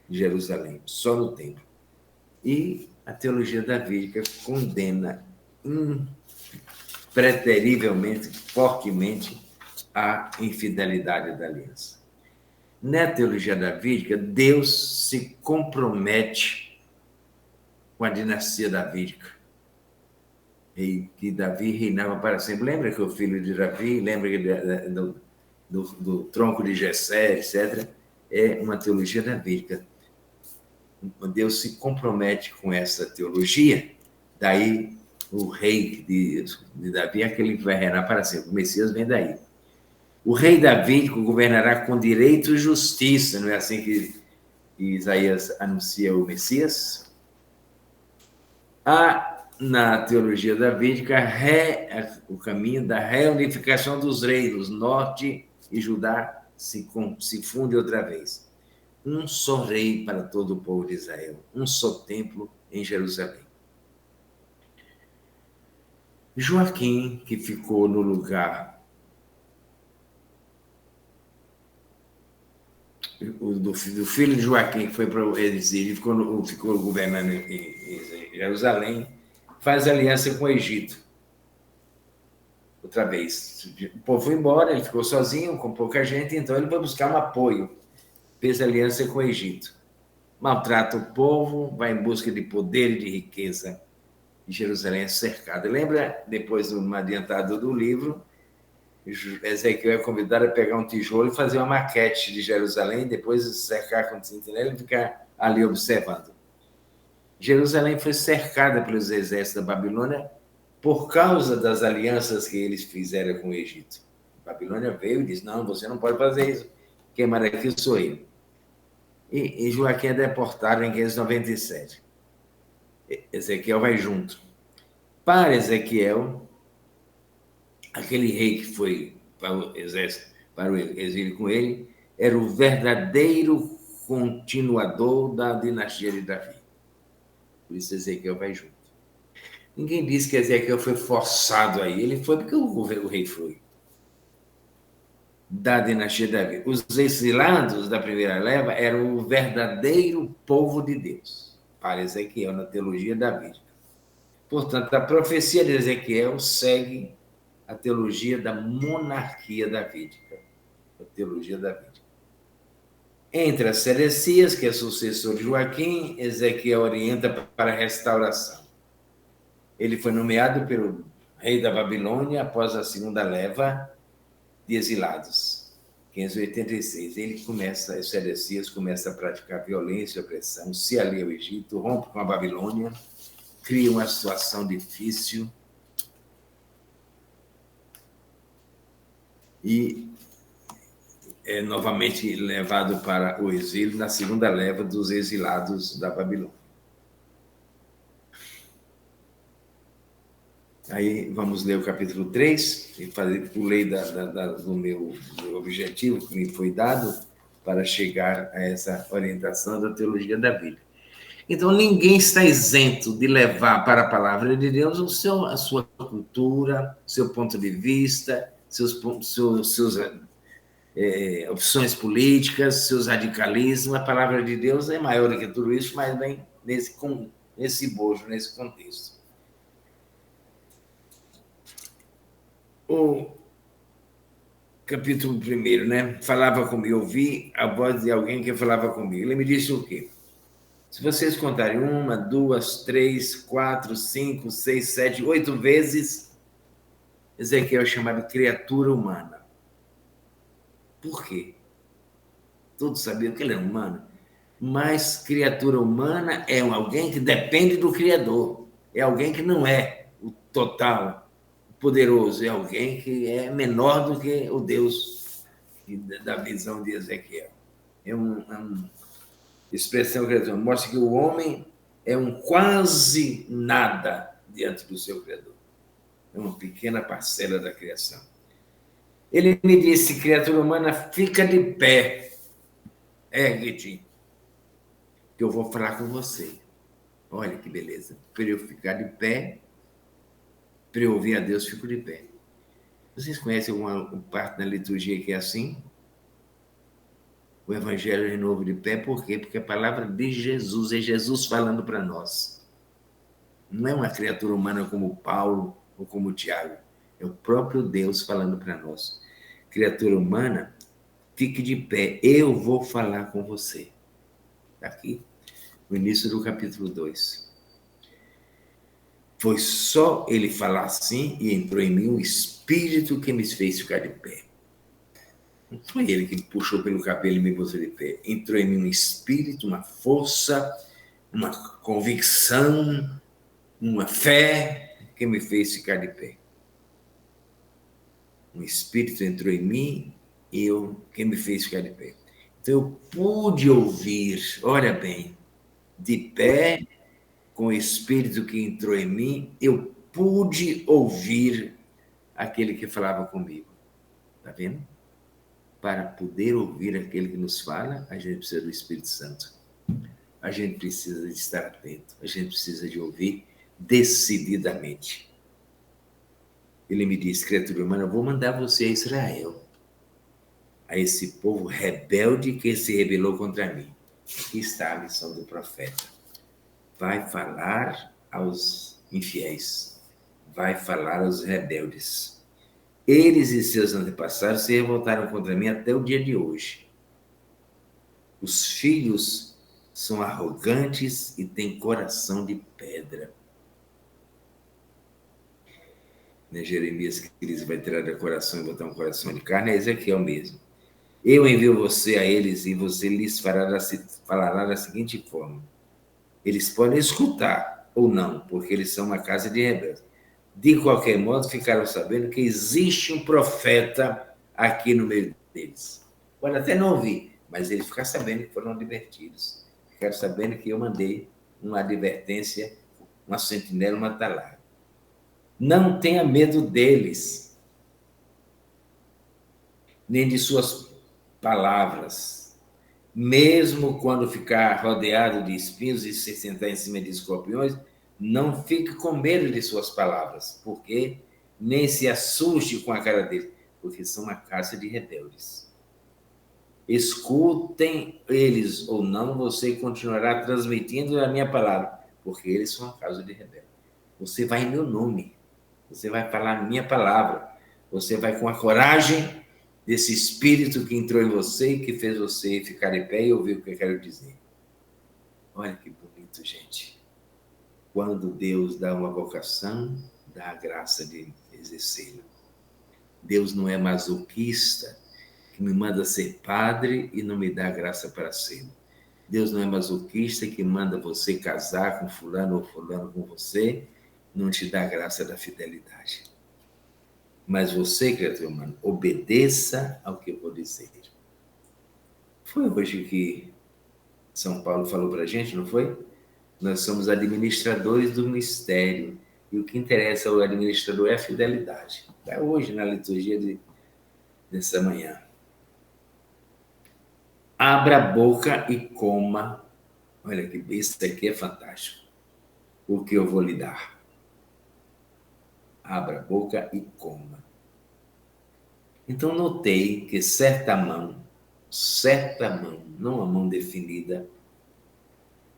de Jerusalém, só no templo. E a teologia davídica condena impreterivelmente, fortemente, a infidelidade da aliança. Na teologia davídica, Deus se compromete com a dinastia davídica. E que Davi reinava para sempre. Lembra que o filho de Davi, lembra do tronco de Jessé, etc. É uma teologia davídica. Deus se compromete com essa teologia, daí o rei de Davi é aquele que vai reinar para sempre. O Messias vem daí. O rei davídico governará com direito e justiça, não é assim que Isaías anuncia o Messias? Na teologia davídica, o caminho da reunificação dos reinos, norte e Judá se funde outra vez. Um só rei para todo o povo de Israel, um só templo em Jerusalém. Joaquim, que ficou no lugar do filho de Joaquim, que foi para o exílio, ficou governando em Jerusalém, faz aliança com o Egito. Outra vez. O povo foi embora, ele ficou sozinho, com pouca gente, então ele foi buscar um apoio. Fez aliança com o Egito. Maltrata o povo, vai em busca de poder e de riqueza. E Jerusalém é cercada. Lembra, depois, no adiantado do livro, Ezequiel é convidado a pegar um tijolo e fazer uma maquete de Jerusalém, depois cercar com sentinela e ficar ali observando. Jerusalém foi cercada pelos exércitos da Babilônia por causa das alianças que eles fizeram com o Egito. A Babilônia veio e disse, não, você não pode fazer isso, quem manda aqui sou eu. E Joaquim é deportado em 597. Ezequiel vai junto. Para Ezequiel, aquele rei que foi para o exército, para o exílio com ele, era o verdadeiro continuador da dinastia de Davi. Por isso Ezequiel vai junto. Ninguém diz que Ezequiel foi forçado aí. Ele foi porque o rei foi. Da dinastia de Davi. Os exilados da primeira leva eram o verdadeiro povo de Deus, para Ezequiel, na teologia davídica. Portanto, a profecia de Ezequiel segue a teologia da monarquia davídica. A teologia davídica. Entra Sedecias, que é sucessor de Joaquim, Ezequiel orienta para a restauração. Ele foi nomeado pelo rei da Babilônia após a segunda leva de exilados, 586. Sedecias começa a praticar violência e opressão, se alia ao Egito, rompe com a Babilônia, cria uma situação difícil e é novamente levado para o exílio na segunda leva dos exilados da Babilônia. Aí vamos ler o capítulo 3, e pulei do meu objetivo que me foi dado para chegar a essa orientação da teologia da Bíblia. Então, ninguém está isento de levar para a palavra de Deus a sua cultura, seu ponto de vista, suas opções políticas, seus radicalismos. A palavra de Deus é maior do que tudo isso, mas vem nesse bojo, nesse contexto. O capítulo 1, né? Falava comigo, ouvi a voz de alguém que falava comigo. Ele me disse o quê? Se vocês contarem 1, 2, 3, 4, 5, 6, 7, 8 vezes, Ezequiel é chamado de criatura humana. Por quê? Todos sabiam que ele é humano. Mas criatura humana é alguém que depende do Criador. É alguém que não é o total, poderoso. É alguém que é menor do que o Deus da visão de Ezequiel. É uma expressão que mostra que o homem é um quase nada diante do seu Criador. É uma pequena parcela da criação. Ele me disse, criatura humana, fica de pé. Ergue-te, que eu vou falar com você. Olha que beleza. Para eu ficar de pé, para eu ouvir a Deus, fico de pé. Vocês conhecem alguma parte da liturgia que é assim? O Evangelho de novo de pé, por quê? Porque a palavra de Jesus é Jesus falando para nós. Não é uma criatura humana como Paulo ou como Tiago. É o próprio Deus falando para nós. Criatura humana, fique de pé, eu vou falar com você. Está aqui, no início do capítulo 2. Foi só ele falar assim e entrou em mim um espírito que me fez ficar de pé. Não foi ele que me puxou pelo cabelo e me botou de pé. Entrou em mim um espírito, uma força, uma convicção, uma fé que me fez ficar de pé. Um espírito entrou em mim e que me fez ficar de pé. Então eu pude ouvir, olha bem, de pé, com o espírito que entrou em mim, eu pude ouvir aquele que falava comigo. Está vendo? Para poder ouvir aquele que nos fala, a gente precisa do Espírito Santo. A gente precisa de estar atento. A gente precisa de ouvir decididamente. Ele me disse, criatura humana, eu vou mandar você a Israel, a esse povo rebelde que se rebelou contra mim. Aqui está a lição do profeta. Vai falar aos infiéis, vai falar aos rebeldes. Eles e seus antepassados se revoltaram contra mim até o dia de hoje. Os filhos são arrogantes e têm coração de pedra. Jeremias que diz, vai tirar do coração e botar um coração de carne, é Ezequiel mesmo. Eu envio você a eles e você lhes falará da seguinte forma. Eles podem escutar ou não, porque eles são uma casa de rebeldes. De qualquer modo, ficaram sabendo que existe um profeta aqui no meio deles. Pode até não ouvir, mas eles ficaram sabendo que foram advertidos. Ficaram sabendo que eu mandei uma advertência, uma sentinela, uma atalaia. Não tenha medo deles, nem de suas palavras. Mesmo quando ficar rodeado de espinhos e se sentar em cima de escorpiões, não fique com medo de suas palavras, porque nem se assuste com a cara deles, porque são uma casa de rebeldes. Escutem eles ou não, você continuará transmitindo a minha palavra, porque eles são uma casa de rebeldes. Você vai em meu nome, você vai falar a minha palavra, você vai com a coragem desse espírito que entrou em você e que fez você ficar de pé e ouvir o que eu quero dizer. Olha que bonito, gente. Quando Deus dá uma vocação, dá a graça de exercê-la. Deus não é masoquista, que me manda ser padre e não me dá graça para ser. Deus não é masoquista que manda você casar com fulano ou fulano com você, não te dá graça da fidelidade. Mas você, criatura humana, obedeça ao que eu vou dizer. Foi hoje que São Paulo falou para a gente, não foi? Nós somos administradores do mistério. E o que interessa ao administrador é a fidelidade. Está hoje na liturgia dessa manhã. Abra a boca e coma. Olha que isso aqui é fantástico. O que eu vou lhe dar. Abra a boca e coma. Então notei que certa mão, não a mão definida,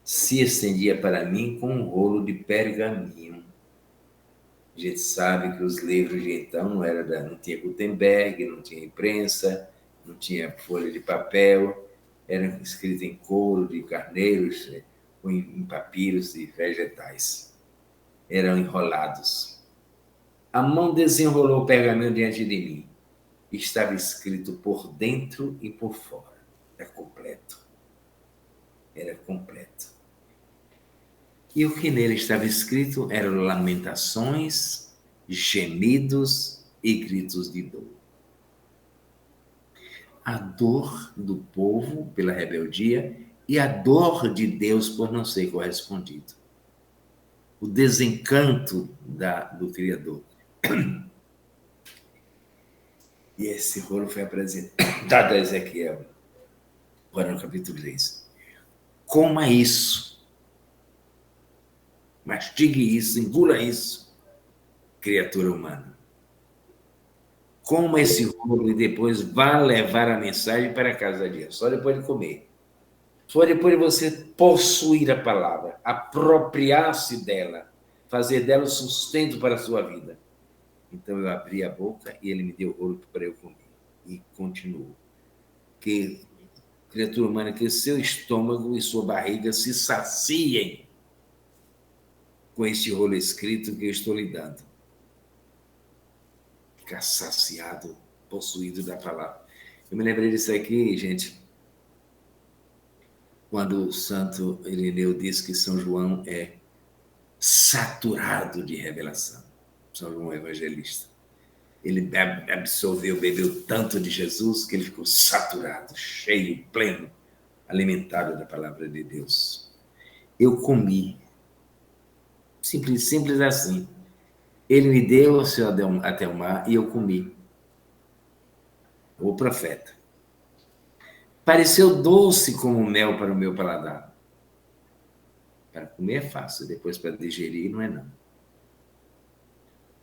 se estendia para mim com um rolo de pergaminho. A gente sabe que os livros de então não tinha Gutenberg, não tinha imprensa, não tinha folha de papel, eram escritos em couro de carneiros, ou em papiros de vegetais. Eram enrolados. A mão desenrolou o pergaminho diante de mim. Estava escrito por dentro e por fora. Era completo. Era completo. E o que nele estava escrito eram lamentações, gemidos e gritos de dor. A dor do povo pela rebeldia e a dor de Deus por não ser correspondido. O desencanto do Criador. E esse rolo foi apresentado a Ezequiel, agora no capítulo 3. Coma isso. Mastigue isso, engula isso, criatura humana. Coma esse rolo e depois vá levar a mensagem para a casa de Deus. Só depois de comer. Só depois de você possuir a palavra, apropriar-se dela, fazer dela o sustento para a sua vida. Então eu abri a boca e ele me deu o rolo para eu comer. E continuou. Que, criatura humana, que seu estômago e sua barriga se saciem com este rolo escrito que eu estou lhe dando. Ficar saciado, possuído da palavra. Eu me lembrei disso aqui, gente, quando o santo Irineu disse que São João é saturado de revelação. São João Evangelista. Ele absorveu, bebeu tanto de Jesus que ele ficou saturado, cheio, pleno, alimentado da palavra de Deus. Eu comi. Simples assim. Ele me deu o seu até o mar e eu comi. O profeta. Pareceu doce como mel para o meu paladar. Para comer é fácil, depois para digerir não é não.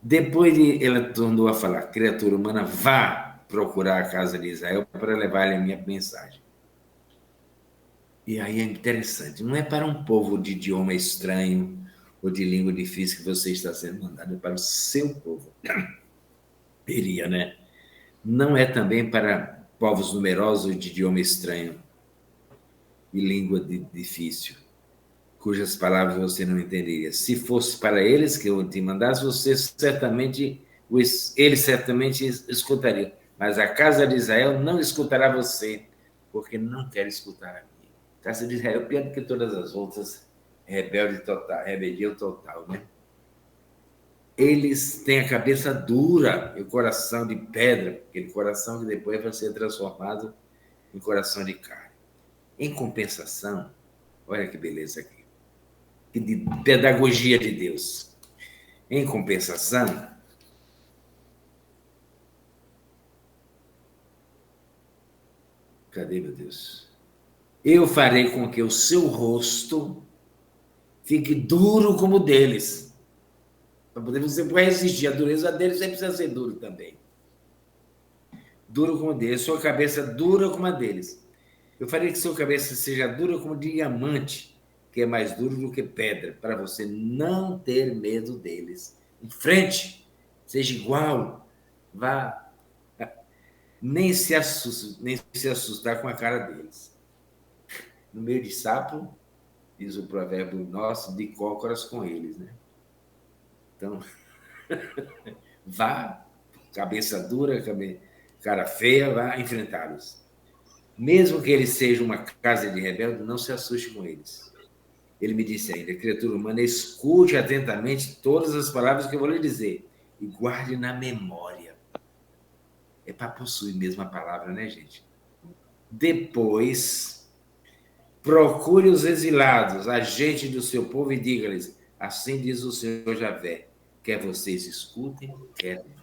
Depois ela tornou a falar, criatura humana, vá procurar a casa de Israel para levar-lhe a minha mensagem. E aí é interessante, não é para um povo de idioma estranho ou de língua difícil que você está sendo mandado, é para o seu povo. Teria, né? Não é também para povos numerosos de idioma estranho e língua difícil, cujas palavras você não entenderia. Se fosse para eles que eu te mandasse, eles certamente escutariam. Mas a casa de Israel não escutará você, porque não quer escutar a mim. A casa de Israel é pior do que todas as outras, rebeldia total, né? Eles têm a cabeça dura e o coração de pedra, aquele coração que depois vai ser transformado em coração de carne. Em compensação, olha que beleza aqui, que de pedagogia de Deus. Em compensação, cadê, meu Deus? Eu farei com que o seu rosto fique duro como o deles. Para poder você resistir à dureza deles, você precisa ser duro também. Duro como o deles. Sua cabeça dura como a deles. Eu farei que sua cabeça seja dura como diamante, que é mais duro do que pedra, para você não ter medo deles. Em frente, seja igual, vá. nem se assustar com a cara deles. No meio de sapo, diz o provérbio nosso, de cócoras com eles, né? Então, vá, cabeça dura, cara feia, vá enfrentá-los. Mesmo que eles sejam uma casa de rebeldes, não se assuste com eles. Ele me disse ainda, criatura humana, escute atentamente todas as palavras que eu vou lhe dizer e guarde na memória. É para possuir mesmo a palavra, né, gente? Depois, procure os exilados, a gente do seu povo, e diga-lhes, assim diz o Senhor Javé, quer vocês escutem, quer não.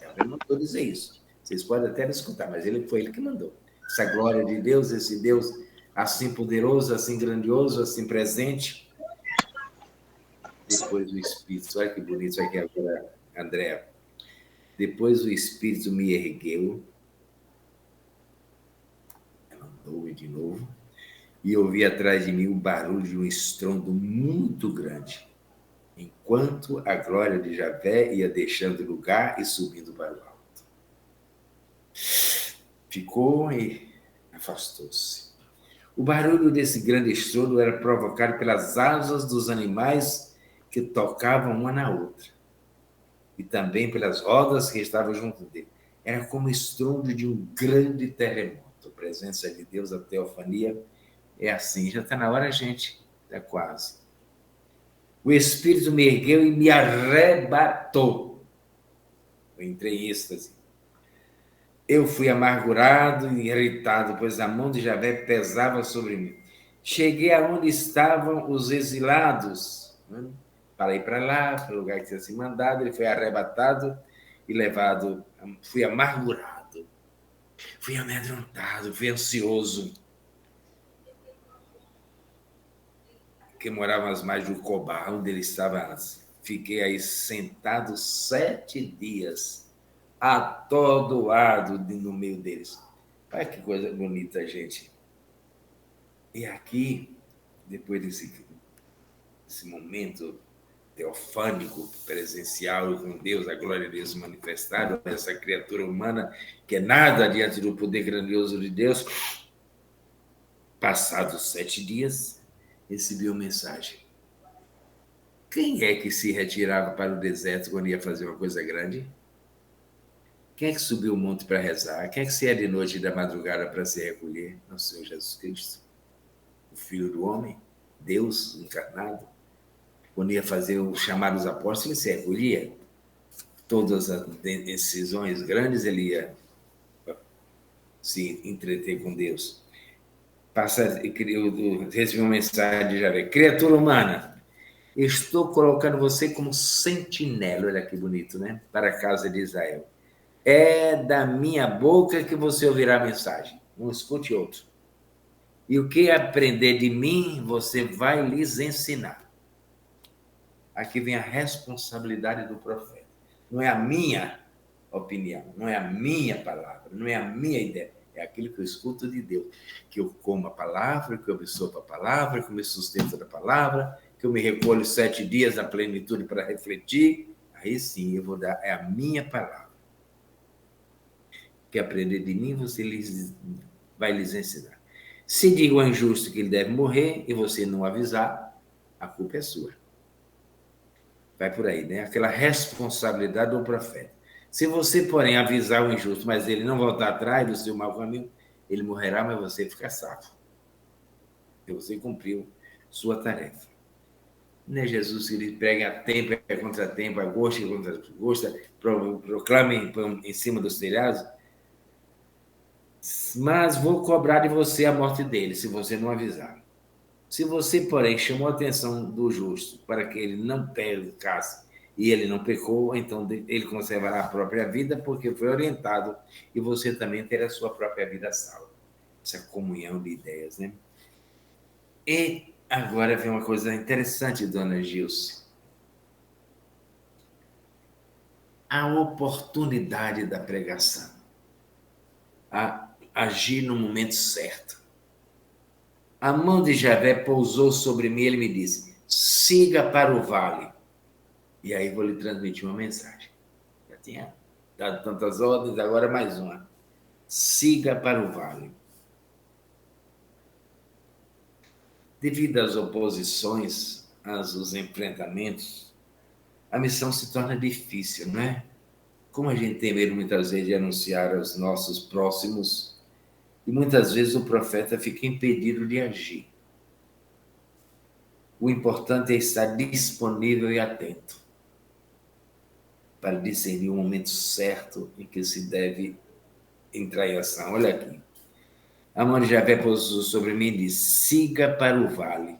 Javé mandou dizer isso. Vocês podem até não escutar, mas foi ele que mandou. Essa glória de Deus, esse Deus assim poderoso, assim grandioso, assim presente. Depois o Espírito, olha que bonito isso aqui agora, André. Depois o Espírito me ergueu, mandou-me de novo, e ouvi atrás de mim o barulho de um estrondo muito grande, enquanto a glória de Javé ia deixando o lugar e subindo para o alto. Ficou e afastou-se. O barulho desse grande estrondo era provocado pelas asas dos animais que tocavam uma na outra, e também pelas rodas que estavam junto dele. Era como o estrondo de um grande terremoto. A presença de Deus, a teofania, é assim. Já está na hora, gente? Está quase. O Espírito me ergueu e me arrebatou. Eu entrei em êxtase. Eu fui amargurado e irritado, pois a mão de Javé pesava sobre mim. Cheguei aonde estavam os exilados, né? Para ir para lá, para o lugar que tinha se mandado. Ele foi arrebatado e levado. Fui amargurado, fui amedrontado, fui ansioso. Que morava às margens do Cobá, onde ele estava antes. Fiquei aí sentado 7 dias, atordoado no meio deles. Olha que coisa bonita, gente. E aqui, depois desse momento teofânico, presencial com Deus, a glória de Deus manifestada, essa criatura humana que é nada diante do poder grandioso de Deus, passados 7 dias, recebi uma mensagem. Quem é que se retirava para o deserto quando ia fazer uma coisa grande? Quem é que subiu o monte para rezar? Quem é que se ia de noite e da madrugada para se recolher? Nosso Senhor Jesus Cristo, o Filho do Homem, Deus encarnado. Quando ia fazer o chamar dos apóstolos, ele se recolhia. Todas as decisões grandes, ele ia se entreter com Deus. Recebi uma mensagem de Javé. Criatura humana, estou colocando você como sentinela, olha que bonito, né? Para a casa de Israel. É da minha boca que você ouvirá a mensagem. Não escute outro. E o que aprender de mim, você vai lhes ensinar. Aqui vem a responsabilidade do profeta. Não é a minha opinião, não é a minha palavra, não é a minha ideia. É aquilo que eu escuto de Deus. Que eu como a palavra, que eu absorvo a palavra, que eu me sustento da palavra, que eu me recolho 7 dias na plenitude para refletir. Aí sim eu vou dar, é a minha palavra. Que aprender de mim, você vai lhes ensinar. Se digo ao injusto que ele deve morrer e você não avisar, a culpa é sua. Vai por aí, né? Aquela responsabilidade do profeta. Se você, porém, avisar o injusto, mas ele não voltar atrás do seu mau caminho, ele morrerá, mas você fica salvo. E você cumpriu sua tarefa. Não é Jesus que ele prega a tempo, é contra tempo, a gosto e contra gosto, proclame em cima dos telhados. Mas vou cobrar de você a morte dele, se você não avisar. Se você, porém, chamou a atenção do justo para que ele não pecasse e ele não pecou, então ele conservará a própria vida porque foi orientado e você também terá a sua própria vida salva. Essa comunhão de ideias, né? E agora vem uma coisa interessante, dona Gilce. A oportunidade da pregação. A agir no momento certo. A mão de Javé pousou sobre mim e ele me disse, siga para o vale. E aí vou lhe transmitir uma mensagem. Já tinha dado tantas ordens, agora mais uma. Siga para o vale. Devido às oposições, aos enfrentamentos, a missão se torna difícil, não é? Como a gente tem medo muitas vezes de anunciar aos nossos próximos, e muitas vezes o profeta fica impedido de agir. O importante é estar disponível e atento para discernir o momento certo em que se deve entrar em ação. Olha aqui. A mão de Javé pousou sobre mim e disse: siga para o vale.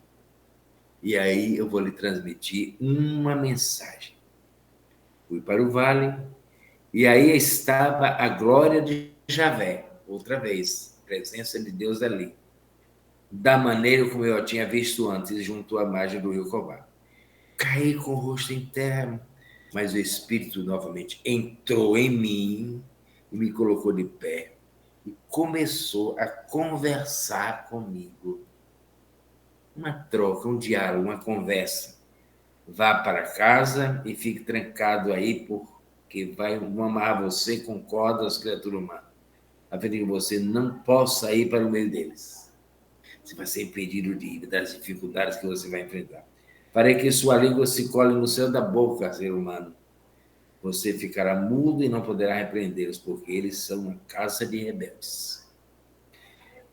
E aí eu vou lhe transmitir uma mensagem. Fui para o vale, e aí estava a glória de Javé, outra vez, presença de Deus ali, da maneira como eu a tinha visto antes, junto à margem do rio Cobar. Caí com o rosto em terra, mas o Espírito novamente entrou em mim e me colocou de pé e começou a conversar comigo. Uma troca, um diálogo, uma conversa. Vá para casa e fique trancado aí, porque vão amarrar você com cordas, criatura humana, a fim de que você não possa ir para o meio deles. Você vai ser impedido de ir, das dificuldades que você vai enfrentar. Farei que sua língua se cole no céu da boca, ser humano. Você ficará mudo e não poderá repreendê-los, porque eles são uma casa de rebeldes.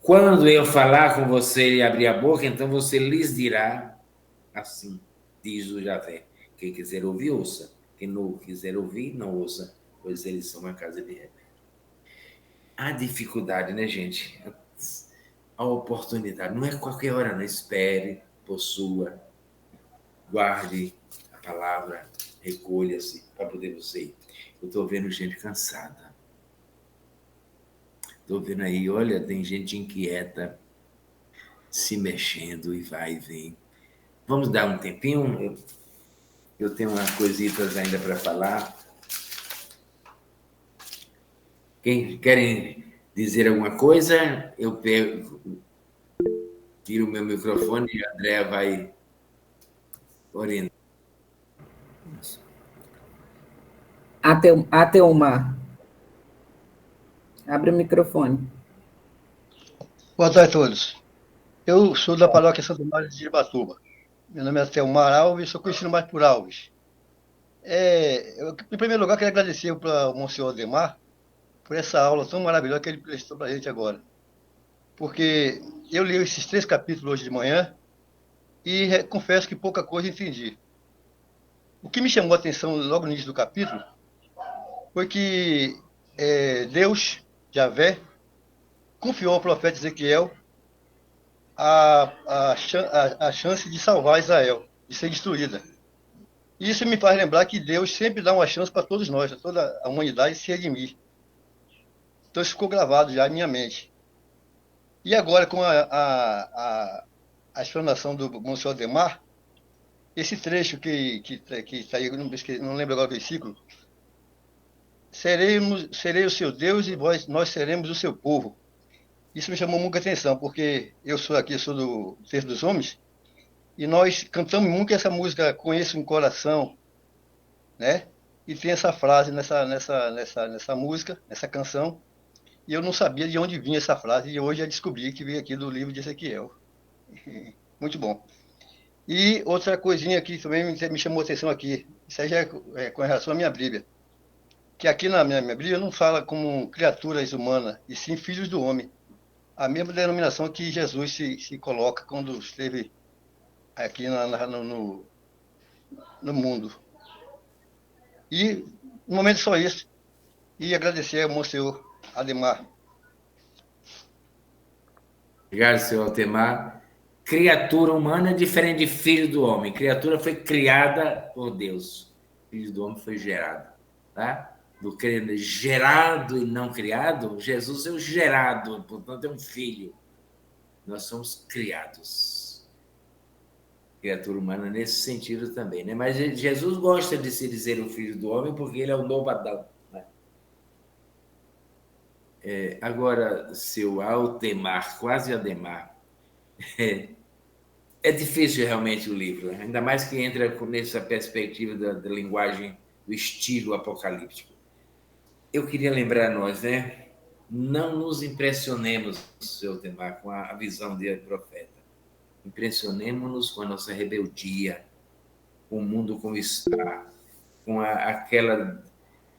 Quando eu falar com você e abrir a boca, então você lhes dirá assim, diz o Javé. Quem quiser ouvir, ouça. Quem não quiser ouvir, não ouça, pois eles são uma casa de rebeldes. Há dificuldade, né, gente? A oportunidade. Não é qualquer hora, não. Espere, possua, guarde a palavra, recolha-se para poder você ir. Eu estou vendo gente cansada. Estou vendo aí, olha, tem gente inquieta, se mexendo e vai e vem. Vamos dar um tempinho? Eu tenho umas coisitas ainda para falar. Quem querem dizer alguma coisa, eu tiro o meu microfone e a Andréa vai orientar. Ateumar. Abre o microfone. Boa tarde a todos. Eu sou da paróquia Santo Mário de Ibatuba. Meu nome é Ateumar Alves, sou conhecido mais por Alves. Em primeiro lugar, quero agradecer para o Monsenhor Ademar por essa aula tão maravilhosa que ele prestou para a gente agora. Porque eu li esses 3 capítulos hoje de manhã e confesso que pouca coisa entendi. O que me chamou a atenção logo no início do capítulo foi que Deus, Javé, confiou ao profeta Ezequiel a chance de salvar Israel, de ser destruída. Isso me faz lembrar que Deus sempre dá uma chance para todos nós, a toda a humanidade se redimir. Então isso ficou gravado já em minha mente. E agora, com a explanação do Monsenhor Ademar, esse trecho que está aí, não lembro agora o versículo, serei o seu Deus e nós seremos o seu povo. Isso me chamou muita atenção, porque eu sou do Terço dos Homens, e nós cantamos muito essa música, Conheço em Coração, né? E tem essa frase nessa música, nessa canção, e eu não sabia de onde vinha essa frase, e hoje eu descobri que veio aqui do livro de Ezequiel. Muito bom. E outra coisinha que também me chamou a atenção aqui, isso aí já é com relação à minha Bíblia, que aqui na minha Bíblia não fala como criaturas humanas, e sim filhos do homem. A mesma denominação que Jesus se coloca quando esteve aqui no mundo. E, no momento, só isso. E agradecer ao Monsenhor Ademar. Obrigado, senhor Altemar. Criatura humana é diferente de filho do homem. Criatura foi criada por Deus. Filho do homem foi gerado. Tá? Do gerado e não criado, Jesus é o gerado, portanto é um filho. Nós somos criados. Criatura humana nesse sentido também, né? Mas Jesus gosta de se dizer o filho do homem porque ele é o novo Adão. Né? Agora, seu Altemar, quase Ademar, é difícil realmente o livro, né? Ainda mais que entra nessa perspectiva da linguagem, do estilo apocalíptico. eu queria lembrar a nós, né? Não nos impressionemos, seu Temar, com a visão de profeta. Impressionemos-nos com a nossa rebeldia, com o mundo como está, com aquela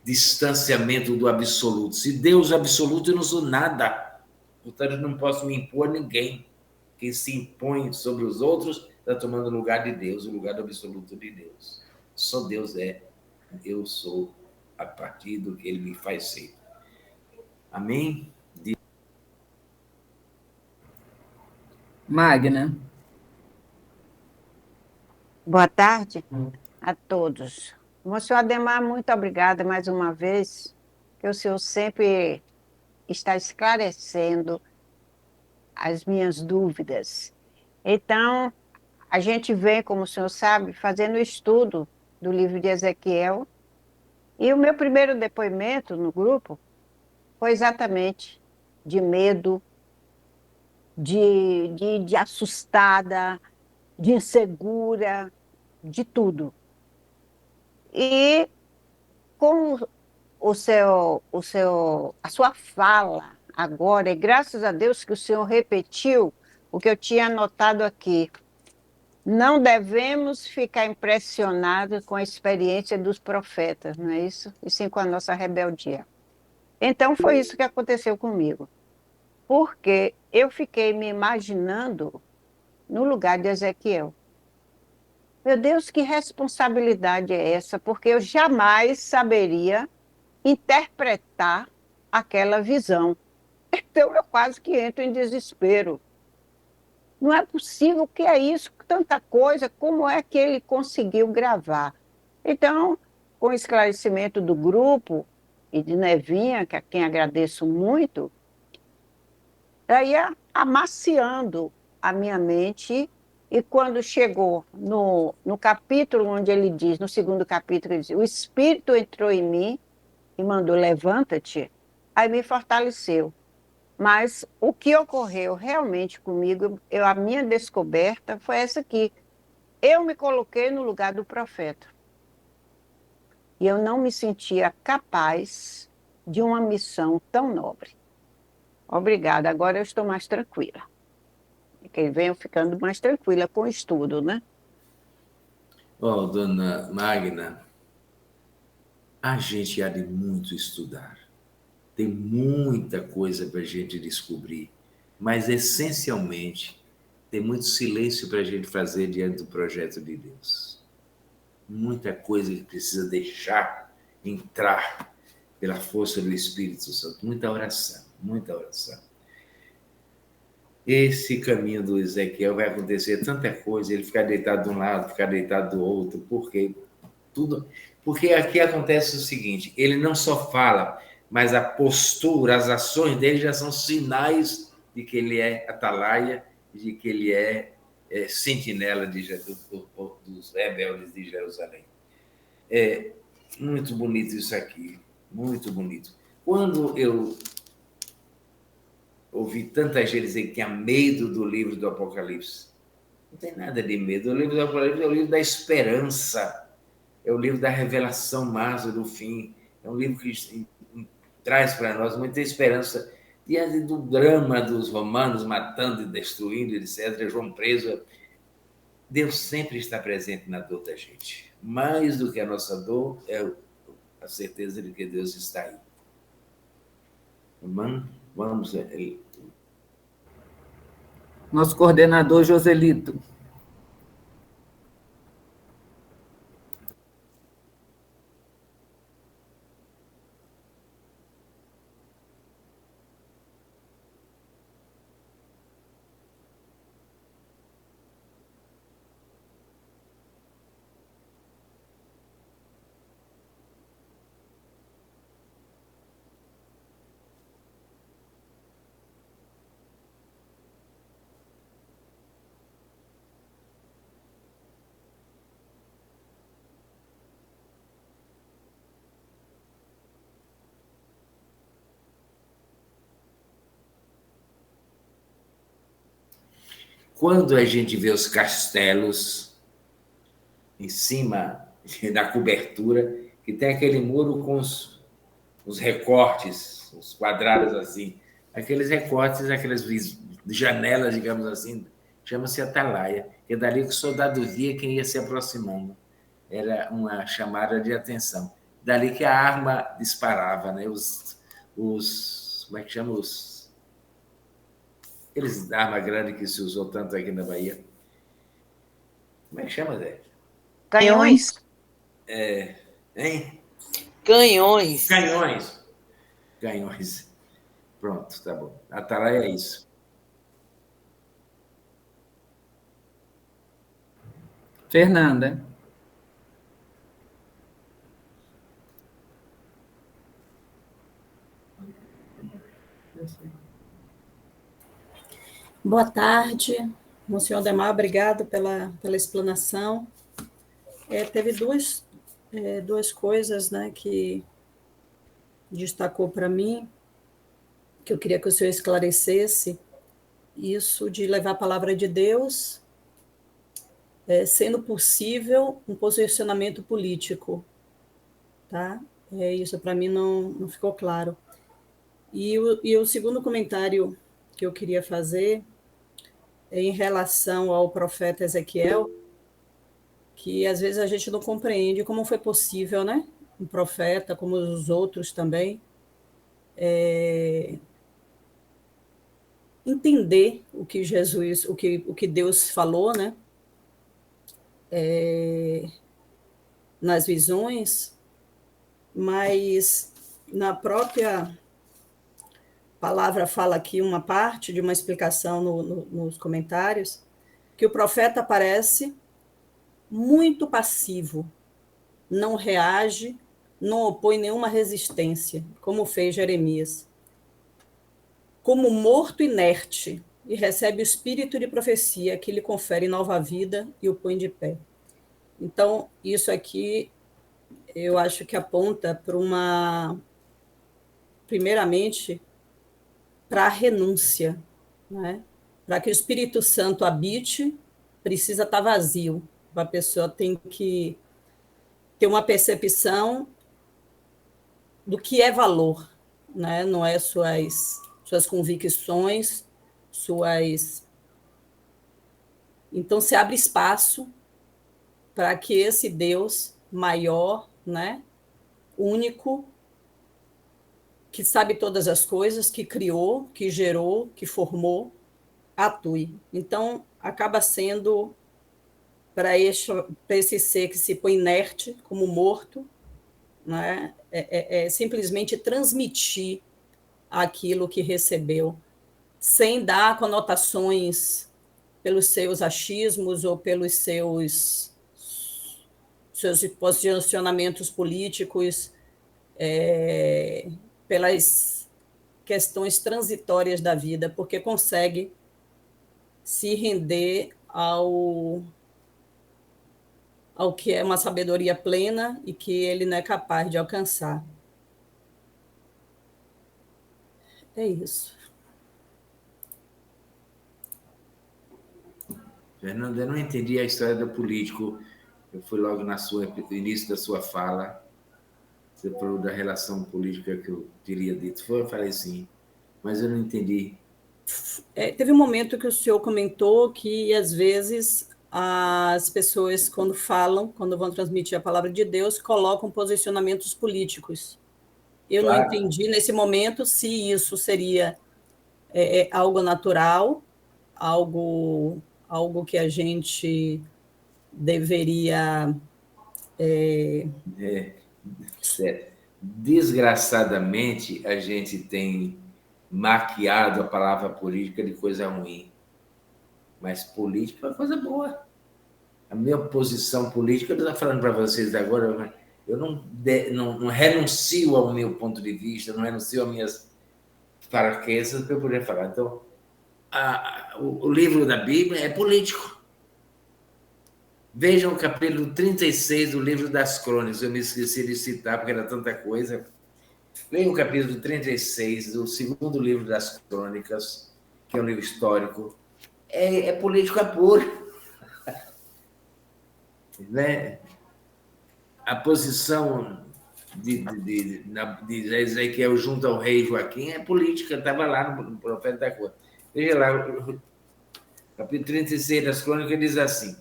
distanciamento do absoluto. Se Deus é absoluto, eu não sou nada. Portanto, eu não posso me impor a ninguém. Quem se impõe sobre os outros está tomando o lugar de Deus, o lugar do absoluto de Deus. Só Deus é. Eu sou a partir do que Ele me faz ser. Amém? Magna. Boa tarde a todos. Monsenhor Adhemar, muito obrigada mais uma vez, que o senhor sempre está esclarecendo as minhas dúvidas. Então, a gente vem, como o senhor sabe, fazendo o estudo do livro de Ezequiel, e o meu primeiro depoimento no grupo foi exatamente de medo, de assustada, de insegura, de tudo. E com a sua fala agora, e graças a Deus que o senhor repetiu o que eu tinha anotado aqui, não devemos ficar impressionados com a experiência dos profetas, não é isso? E sim com a nossa rebeldia. Então foi isso que aconteceu comigo, porque eu fiquei me imaginando no lugar de Ezequiel. Meu Deus, que responsabilidade é essa? Porque eu jamais saberia interpretar aquela visão. Então eu quase que entro em desespero. Não é possível, o que é isso? Tanta coisa, como é que ele conseguiu gravar? Então, com o esclarecimento do grupo e de Nevinha, que a quem agradeço muito, aí amaciando a minha mente. E quando chegou no capítulo onde ele diz, no segundo capítulo, ele diz, o Espírito entrou em mim e mandou, levanta-te, aí me fortaleceu. Mas o que ocorreu realmente comigo, a minha descoberta foi essa aqui. Eu me coloquei no lugar do profeta. E eu não me sentia capaz de uma missão tão nobre. Obrigada, agora eu estou mais tranquila. Que venho ficando mais tranquila com o estudo, né? Oh, dona Magna, a gente há de muito estudar. Tem muita coisa para a gente descobrir, mas essencialmente tem muito silêncio para a gente fazer diante do projeto de Deus. Muita coisa que precisa deixar entrar pela força do Espírito Santo. Muita oração, muita oração. Esse caminho do Ezequiel vai acontecer tanta coisa, ele ficar deitado de um lado, ficar deitado do outro, porque aqui acontece o seguinte, ele não só fala, mas a postura, as ações dele já são sinais de que ele é atalaia, de que ele é sentinela dos rebeldes de Jerusalém. É muito bonito isso aqui, muito bonito. Quando eu ouvi tanta gente dizer que tinha medo do livro do Apocalipse. Não tem nada de medo. O livro do Apocalipse é o livro da esperança, é o livro da revelação máxima do fim, é um livro que traz para nós muita esperança diante do drama dos romanos matando e destruindo, etc. João preso. Deus sempre está presente na dor da gente. Mais do que a nossa dor, é a certeza de que Deus está aí. Vamos. Nosso coordenador Joselito. Quando a gente vê os castelos em cima da cobertura, que tem aquele muro com os recortes, os quadrados assim, aqueles recortes, aquelas janelas, digamos assim, chama-se atalaia, que é dali que o soldado via quem ia se aproximando. Era uma chamada de atenção. Dali que a arma disparava, né? Como é que chama? Aqueles arma grande que se usou tanto aqui na Bahia. Como é que chama, Zé? Canhões. Hein? Canhões. Canhões. Canhões. Pronto, tá bom. Atalaia é isso. Fernanda. Boa tarde, Monsenhor Demar, obrigado pela explanação. Teve duas coisas, né, que destacou para mim, que eu queria que o senhor esclarecesse, isso de levar a palavra de Deus, sendo possível um posicionamento político, tá? Isso para mim não ficou claro. E o segundo comentário que eu queria fazer em relação ao profeta Ezequiel, que às vezes a gente não compreende como foi possível, né? Um profeta, como os outros também, entender o que Jesus, o que Deus falou, né? Nas visões, mas na própria palavra fala aqui uma parte de uma explicação nos comentários, que o profeta parece muito passivo, não reage, não opõe nenhuma resistência, como fez Jeremias. Como morto inerte, e recebe o espírito de profecia que lhe confere nova vida e o põe de pé. Então, isso aqui eu acho que aponta para primeiramente, para a renúncia, né? Para que o Espírito Santo habite, precisa estar vazio. A pessoa tem que ter uma percepção do que é valor, né? Não é suas convicções, Então, se abre espaço para que esse Deus maior, né? Único, que sabe todas as coisas, que criou, que gerou, que formou, atue. Então, acaba sendo para esse ser que se põe inerte, como morto, né? Simplesmente transmitir aquilo que recebeu, sem dar conotações pelos seus achismos ou pelos seus posicionamentos políticos, pelas questões transitórias da vida, porque consegue se render ao que é uma sabedoria plena e que ele não é capaz de alcançar. É isso. Fernanda, eu não entendi a história do político. Eu fui logo no início da sua fala. Você falou da relação política que eu teria dito. Eu falei sim, mas eu não entendi. Teve um momento que o senhor comentou que, às vezes, as pessoas, quando vão transmitir a palavra de Deus, colocam posicionamentos políticos. Eu não entendi, nesse momento, se isso seria algo natural, algo que a gente deveria... Desgraçadamente, a gente tem maquiado a palavra política de coisa ruim. Mas política é uma coisa boa. A minha posição política, eu estou falando para vocês agora, eu não renuncio ao meu ponto de vista, não renuncio às minhas fraquezas para eu poder falar. Então, o livro da Bíblia é político. Vejam o capítulo 36 do livro das Crônicas. Eu me esqueci de citar, porque era tanta coisa. Leiam o capítulo 36 do segundo livro das Crônicas, que é um livro histórico. É política pura. Né? A posição de Ezequiel junto ao rei Joaquim é política, estava lá no Profeta da Cor. Veja lá, capítulo 36 das Crônicas diz assim: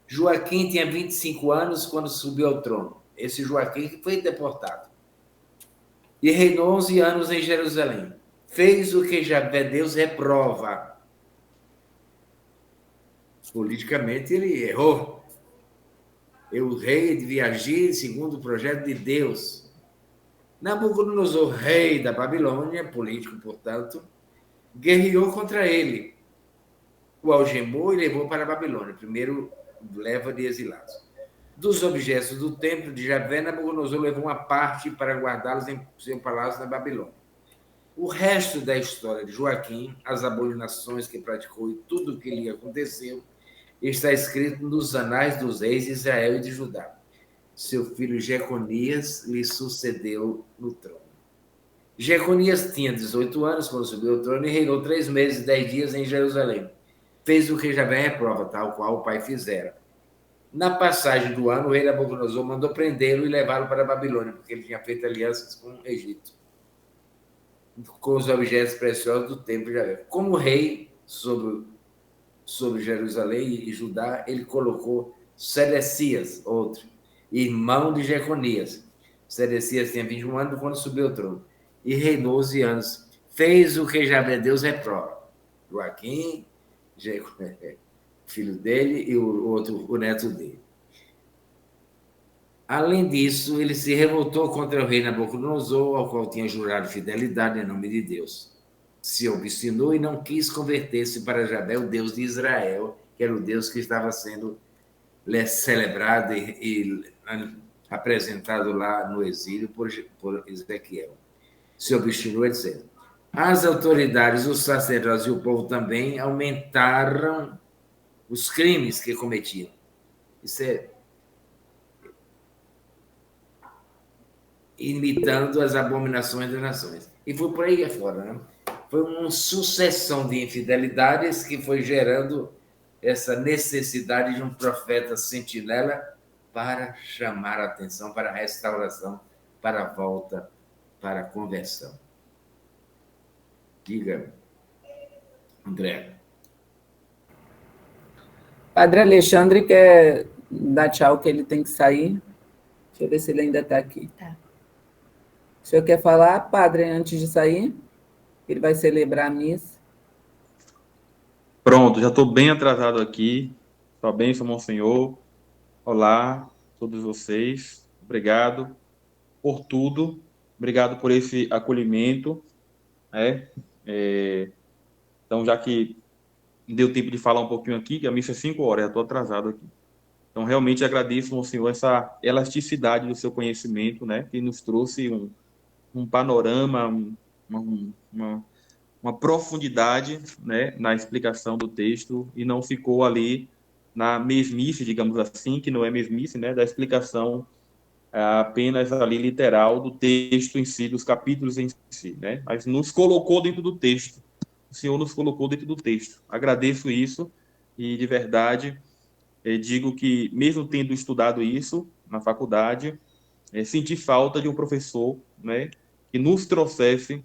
Joaquim tinha 25 anos quando subiu ao trono. Esse Joaquim que foi deportado. E reinou 11 anos em Jerusalém. Fez o que Javé Deus reprova. Politicamente ele errou. O rei devia agir segundo o projeto de Deus. Nabucodonosor, rei da Babilônia, político, portanto, guerreou contra ele. O algemou e levou para a Babilônia, primeiro leva de exilados. Dos objetos do templo de Javé, Nabucodonosor levou uma parte para guardá-los em seu palácio na Babilônia. O resto da história de Joaquim, as abominações que praticou e tudo o que lhe aconteceu, está escrito nos anais dos reis de Israel e de Judá. Seu filho Jeconias lhe sucedeu no trono. Jeconias tinha 18 anos quando subiu ao trono e reinou 3 meses e 10 dias em Jerusalém. Fez o que Javé reprova, tal qual o pai fizera. Na passagem do ano, o rei Nabucodonosor mandou prendê-lo e levá-lo para a Babilônia, porque ele tinha feito alianças com o Egito, com os objetos preciosos do templo de Javé. Como rei sobre Jerusalém e Judá, ele colocou Sedecias, outro, irmão de Jeconias. Sedecias tinha 21 anos quando subiu ao trono e reinou 11 anos. Fez o que Javé Deus reprova. Joaquim, filho dele, e o outro, o neto dele. Além disso, ele se revoltou contra o rei Nabucodonosor, ao qual tinha jurado fidelidade em nome de Deus. Se obstinou e não quis converter-se para Javé, o Deus de Israel, que era o Deus que estava sendo celebrado e apresentado lá no exílio por Ezequiel. Se obstinou, etc. As autoridades, os sacerdotes e o povo também aumentaram os crimes que cometiam. Isso é imitando as abominações das nações. E foi por aí afora, né? Foi uma sucessão de infidelidades que foi gerando essa necessidade de um profeta sentinela para chamar a atenção para a restauração, para a volta, para a conversão. Diga, André. Padre Alexandre quer dar tchau, que ele tem que sair. Deixa eu ver se ele ainda está aqui. Tá. O senhor quer falar, padre, antes de sair? Ele vai celebrar a missa. Pronto, já estou bem atrasado aqui. Sua bênção, Monsenhor. Olá, todos vocês. Obrigado por tudo. Obrigado por esse acolhimento. Então, já que deu tempo de falar um pouquinho aqui, que a missa é 5 horas, já estou atrasado aqui. Então, realmente agradeço, Monsenhor, essa elasticidade do seu conhecimento, né, que nos trouxe um panorama, uma profundidade, né, na explicação do texto e não ficou ali na mesmice, digamos assim, que não é mesmice, né, da explicação apenas ali literal do texto em si, dos capítulos em si, né, mas nos colocou dentro do texto. O Senhor nos colocou dentro do texto. Agradeço isso e, de verdade, digo que, mesmo tendo estudado isso na faculdade, senti falta de um professor, né, que nos trouxesse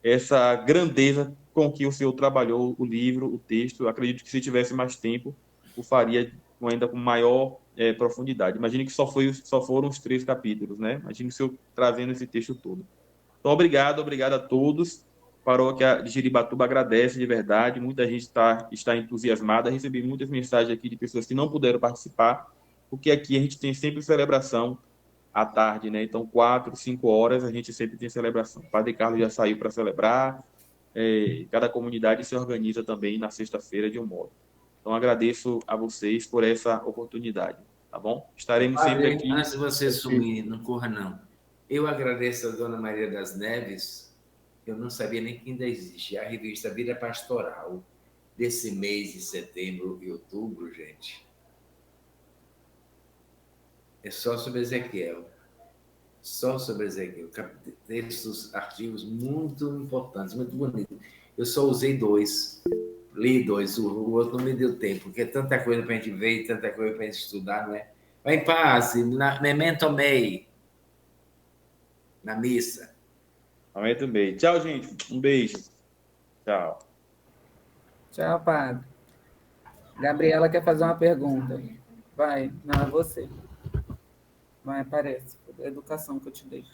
essa grandeza com que o Senhor trabalhou o livro, o texto. Eu acredito que, se tivesse mais tempo, o faria ainda com maior profundidade. Imagine que só foram os 3 capítulos, né? Imagine o Senhor trazendo esse texto todo. Então, obrigado a todos. Paróquia de Jiribatuba agradece de verdade, muita gente está entusiasmada. Recebi muitas mensagens aqui de pessoas que não puderam participar, porque aqui a gente tem sempre celebração à tarde, né? Então, 4, 5 horas a gente sempre tem celebração. O Padre Carlos já saiu para celebrar, cada comunidade se organiza também na sexta-feira de um modo. Então, agradeço a vocês por essa oportunidade, tá bom? Estaremos sempre aqui. Antes de você sumir, não corra não. Eu agradeço a Dona Maria das Neves. Eu não sabia nem que ainda existe. A revista Vida Pastoral, desse mês de setembro e outubro, gente. É só sobre Ezequiel. Só sobre Ezequiel. Textos, artigos muito importantes, muito bonitos. Eu só usei 2. Li 2. O outro não me deu tempo, porque é tanta coisa para a gente ver e tanta coisa para a gente estudar, não é? Vai em paz. Memento mei. na missa. Amém também. Tchau, gente. Um beijo. Tchau. Tchau, padre. Gabriela quer fazer uma pergunta. Vai, não, é você. Vai, aparece. Foi a educação que eu te dei.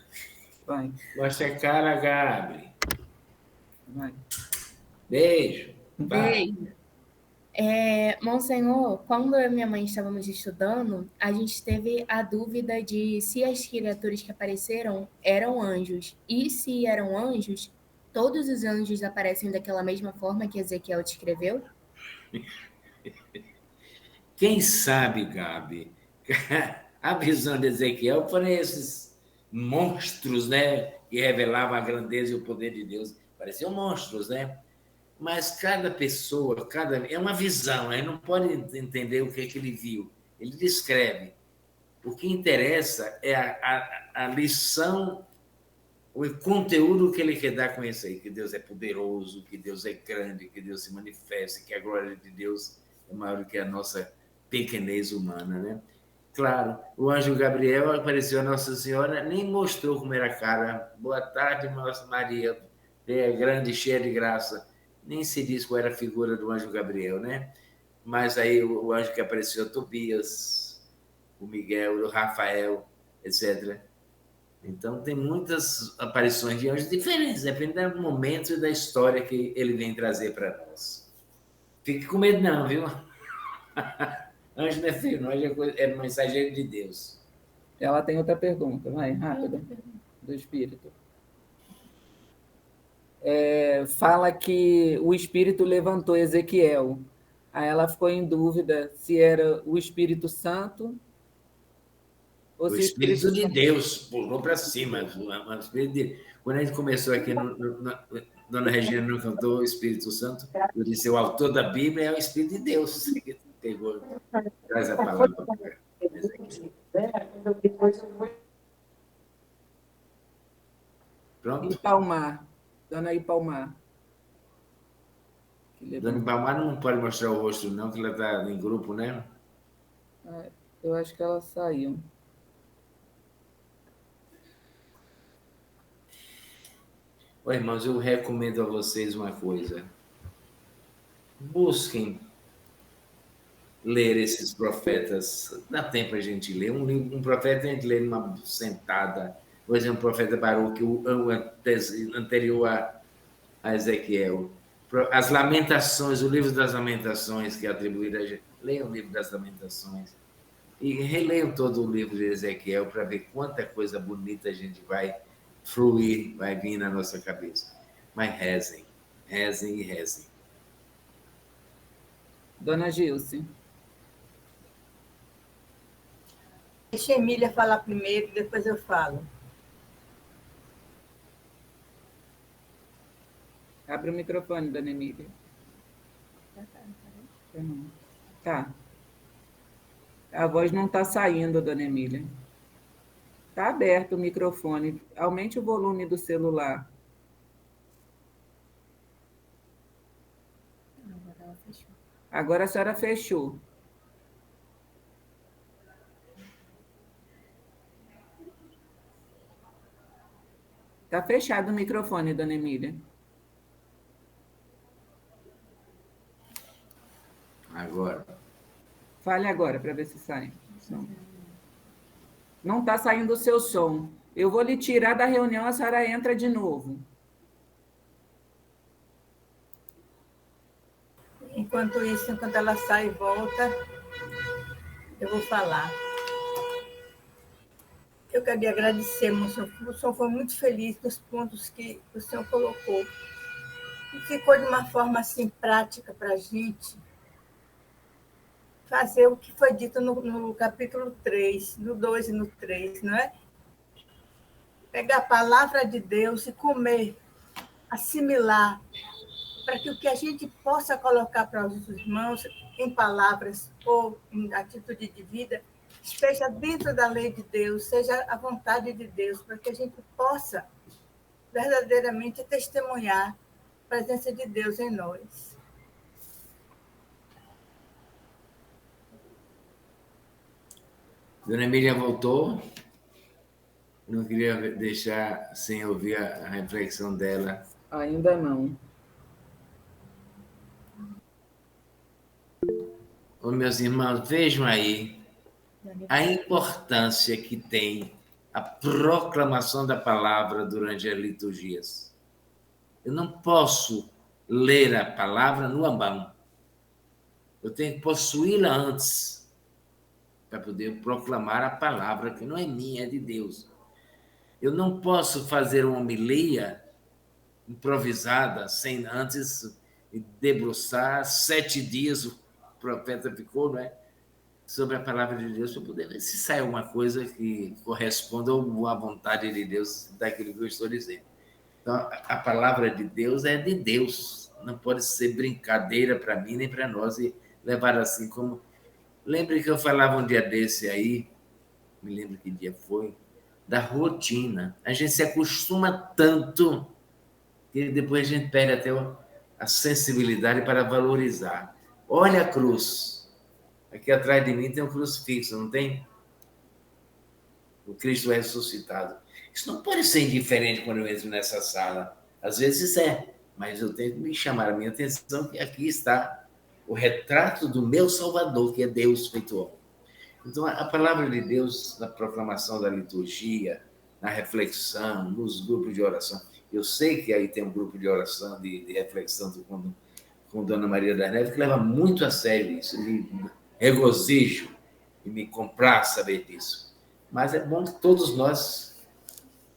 Vai, Mostra a cara, Gabi. vai. Beijo. Vai. Beijo. Monsenhor, quando eu e minha mãe estávamos estudando, a gente teve a dúvida de se as criaturas que apareceram eram anjos. E se eram anjos, todos os anjos aparecem daquela mesma forma que Ezequiel descreveu? Quem sabe, Gabi, a visão de Ezequiel foram esses monstros, né? Que revelavam a grandeza e o poder de Deus. Pareciam monstros, né? Mas cada pessoa, é uma visão, aí não pode entender o que é que ele viu. Ele descreve. O que interessa é a lição, o conteúdo que ele quer dar com isso aí, que Deus é poderoso, que Deus é grande, que Deus se manifesta, que a glória de Deus é maior do que a nossa pequenez humana, né? Claro, o anjo Gabriel apareceu a Nossa Senhora, nem mostrou como era a cara. Boa tarde, Nossa Maria, grande, cheia de graça. Nem se diz qual era a figura do anjo Gabriel, né? Mas aí o anjo que apareceu, Tobias, o Miguel, o Rafael, etc. Então, tem muitas aparições de anjos diferentes, dependendo do momento e da história que ele vem trazer para nós. Fique com medo não, viu? Anjo não é feio, não, é mensageiro de Deus. Ela tem outra pergunta, vai, rápido, do Espírito. Fala que o Espírito levantou Ezequiel. Aí ela ficou em dúvida se era o Espírito Santo ou O se Espírito de Deus pulou para cima. Quando a gente começou aqui, Dona Regina não cantou o Espírito Santo, eu disse, o autor da Bíblia é o Espírito de Deus. Pegou, traz a palavra para Ezequiel. Pronto? Ipalmar. Dona Ipalmar. Dona Ipalmar não pode mostrar o rosto, não, que ela está em grupo, né? Eu acho que ela saiu. Oi, irmãos, eu recomendo a vocês uma coisa. Busquem ler esses profetas. Dá tempo a gente ler. Um profeta a gente lê numa sentada. Por exemplo, o profeta Baruque, o anterior a Ezequiel. As Lamentações, o livro das Lamentações, que é atribuído a gente. Leiam o livro das Lamentações. E releiam todo o livro de Ezequiel para ver quanta coisa bonita a gente vai fluir, vai vir na nossa cabeça. Mas rezem, rezem e rezem. Dona Gilce. Deixa a Emília falar primeiro, depois eu falo. Abre o microfone, Dona Emília. Tá. A voz não está saindo, Dona Emília. Está aberto o microfone. Aumente o volume do celular. Agora a senhora fechou. Está fechado o microfone, Dona Emília. Agora. Fale agora, para ver se sai. Não está saindo o seu som. Eu vou lhe tirar da reunião, a senhora entra de novo. Enquanto isso, enquanto ela sai e volta, eu vou falar. Eu queria agradecer, moço. O senhor foi muito feliz com os pontos que o senhor colocou. E ficou de uma forma assim prática para a gente fazer o que foi dito no capítulo 3, no 2 e no 3, não é? Pegar a palavra de Deus e comer, assimilar, para que o que a gente possa colocar para os irmãos em palavras ou em atitude de vida esteja dentro da lei de Deus, seja a vontade de Deus, para que a gente possa verdadeiramente testemunhar a presença de Deus em nós. Dona Emília voltou. não queria deixar sem ouvir a reflexão dela. Ainda não. Ô, meus irmãos, vejam aí a importância que tem a proclamação da palavra durante as liturgias. Eu não posso ler a palavra no ambão. Eu tenho que possuí-la antes para poder proclamar a palavra, que não é minha, é de Deus. Eu não posso fazer uma homilia improvisada, sem antes debruçar 7 dias, o profeta ficou, não é? Sobre a palavra de Deus, para poder ver se sai alguma coisa que corresponda à vontade de Deus daquilo que eu estou dizendo. Então, a palavra de Deus é de Deus, não pode ser brincadeira para mim nem para nós e levar assim como... Lembre que eu falava um dia desse aí, me lembro que dia foi, da rotina. A gente se acostuma tanto que depois a gente perde até a sensibilidade para valorizar. Olha a cruz. Aqui atrás de mim tem um crucifixo, não tem? O Cristo ressuscitado. Isso não pode ser indiferente quando eu entro nessa sala. Às vezes é, mas eu tenho que me chamar a minha atenção que aqui está o retrato do meu Salvador, que é Deus feito homem. Então, a palavra de Deus, na proclamação da liturgia, na reflexão, nos grupos de oração. Eu sei que aí tem um grupo de oração, de reflexão com Dona Maria das Neves, que leva muito a sério isso. Me regozijo e me compraz saber disso. Mas é bom que todos nós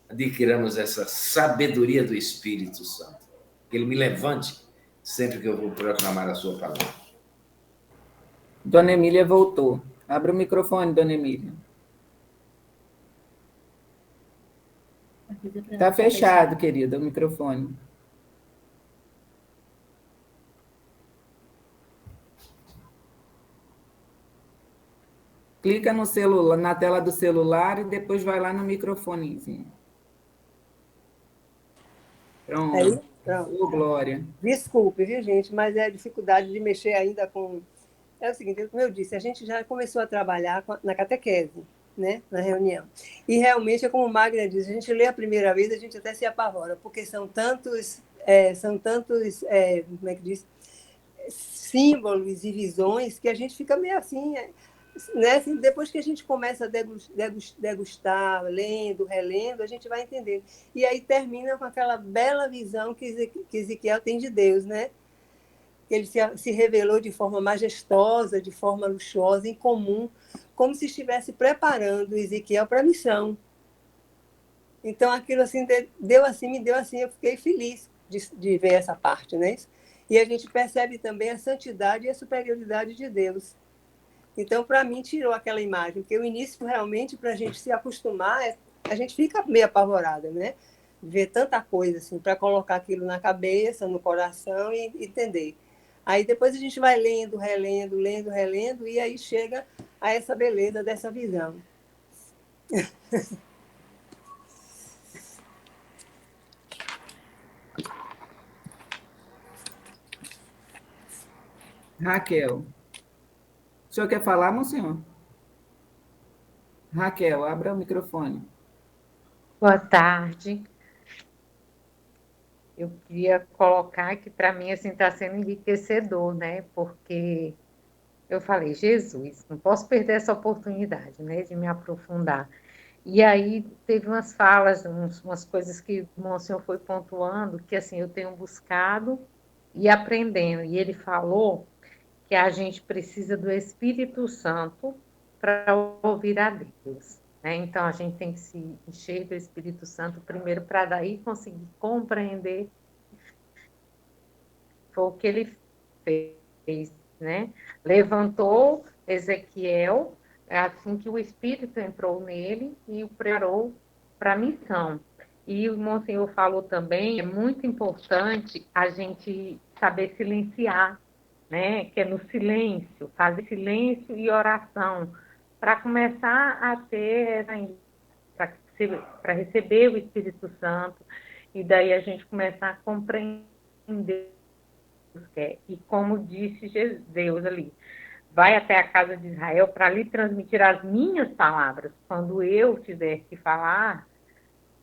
adquiramos essa sabedoria do Espírito Santo. Que ele me levante sempre que eu vou proclamar a sua palavra. Dona Emília voltou. Abra o microfone, Dona Emília. Está fechado, querida, o microfone. Clica no celular, na tela do celular e depois vai lá no microfonezinho. Pronto. Aí, pronto. Ô, Glória. Desculpe, viu, gente, mas é a dificuldade de mexer ainda com... É o seguinte, como eu disse, a gente já começou a trabalhar na catequese, né, na reunião. E realmente, é como Magna diz, a gente lê a primeira vez, a gente até se apavora, porque são tantos como é que diz? Símbolos e visões que a gente fica meio assim, né? Assim, depois que a gente começa a degustar, lendo, relendo, a gente vai entendendo. E aí termina com aquela bela visão que Ezequiel tem de Deus, né? Ele se revelou de forma majestosa, de forma luxuosa, incomum, como se estivesse preparando Ezequiel para a missão. Então, aquilo assim, me deu assim, eu fiquei feliz de ver essa parte, né? E a gente percebe também a santidade e a superioridade de Deus. Então, para mim, tirou aquela imagem, porque o início, realmente, para a gente se acostumar, a gente fica meio apavorada, né? Ver tanta coisa, assim, para colocar aquilo na cabeça, no coração e entender. Aí depois a gente vai lendo, relendo, e aí chega a essa beleza dessa visão. Raquel. O senhor quer falar, monsenhor? Raquel, abra o microfone. Boa tarde. Eu queria colocar que, para mim, assim, está sendo enriquecedor, né? Porque eu falei, Jesus, não posso perder essa oportunidade, né, de me aprofundar. E aí teve umas falas, umas coisas que o Monsenhor foi pontuando, que, assim, eu tenho buscado e aprendendo. E ele falou que a gente precisa do Espírito Santo para ouvir a Deus. Então, a gente tem que se encher do Espírito Santo primeiro para daí conseguir compreender. Foi o que ele fez, né? Levantou Ezequiel, assim que o Espírito entrou nele e o preparou para a missão. E o Monsenhor falou também, é muito importante a gente saber silenciar, né? Que é no silêncio, fazer silêncio e oração, para começar a ter para receber o Espírito Santo, e daí a gente começar a compreender o que é. E como disse Deus ali, vai até a casa de Israel para lhe transmitir as minhas palavras. Quando eu tiver que falar,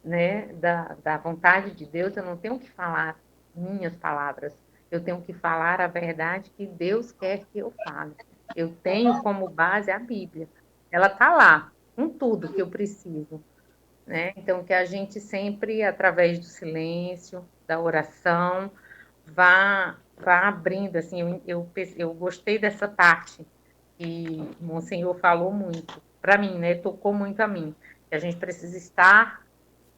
né, da vontade de Deus, eu não tenho que falar minhas palavras, eu tenho que falar a verdade que Deus quer que eu fale. Eu tenho como base a Bíblia. Ela está lá, com tudo que eu preciso, né? Então, que a gente sempre, através do silêncio, da oração, vá abrindo, assim, eu gostei dessa parte que o Monsenhor falou muito, para mim, né? Tocou muito a mim, que a gente precisa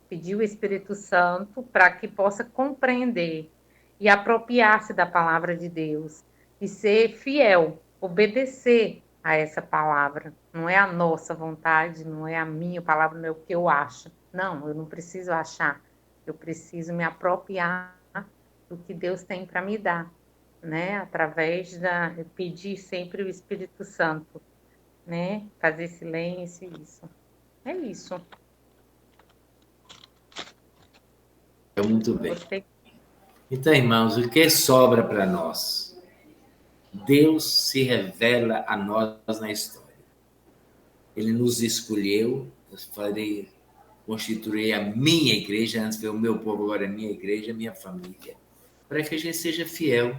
pedir o Espírito Santo para que possa compreender e apropriar-se da palavra de Deus e ser fiel, obedecer a essa palavra. Não é a nossa vontade, não é a minha palavra, não é o que eu acho. Não, eu não preciso achar. Eu preciso me apropriar do que Deus tem para me dar, né? Através pedir sempre o Espírito Santo, né? Fazer silêncio, isso. É isso. Muito bem. Gostei. Então, irmãos, o que sobra para nós? Deus se revela a nós na história. Ele nos escolheu, constituir a minha igreja, antes foi o meu povo, agora é minha igreja, minha família, para que a gente seja fiel.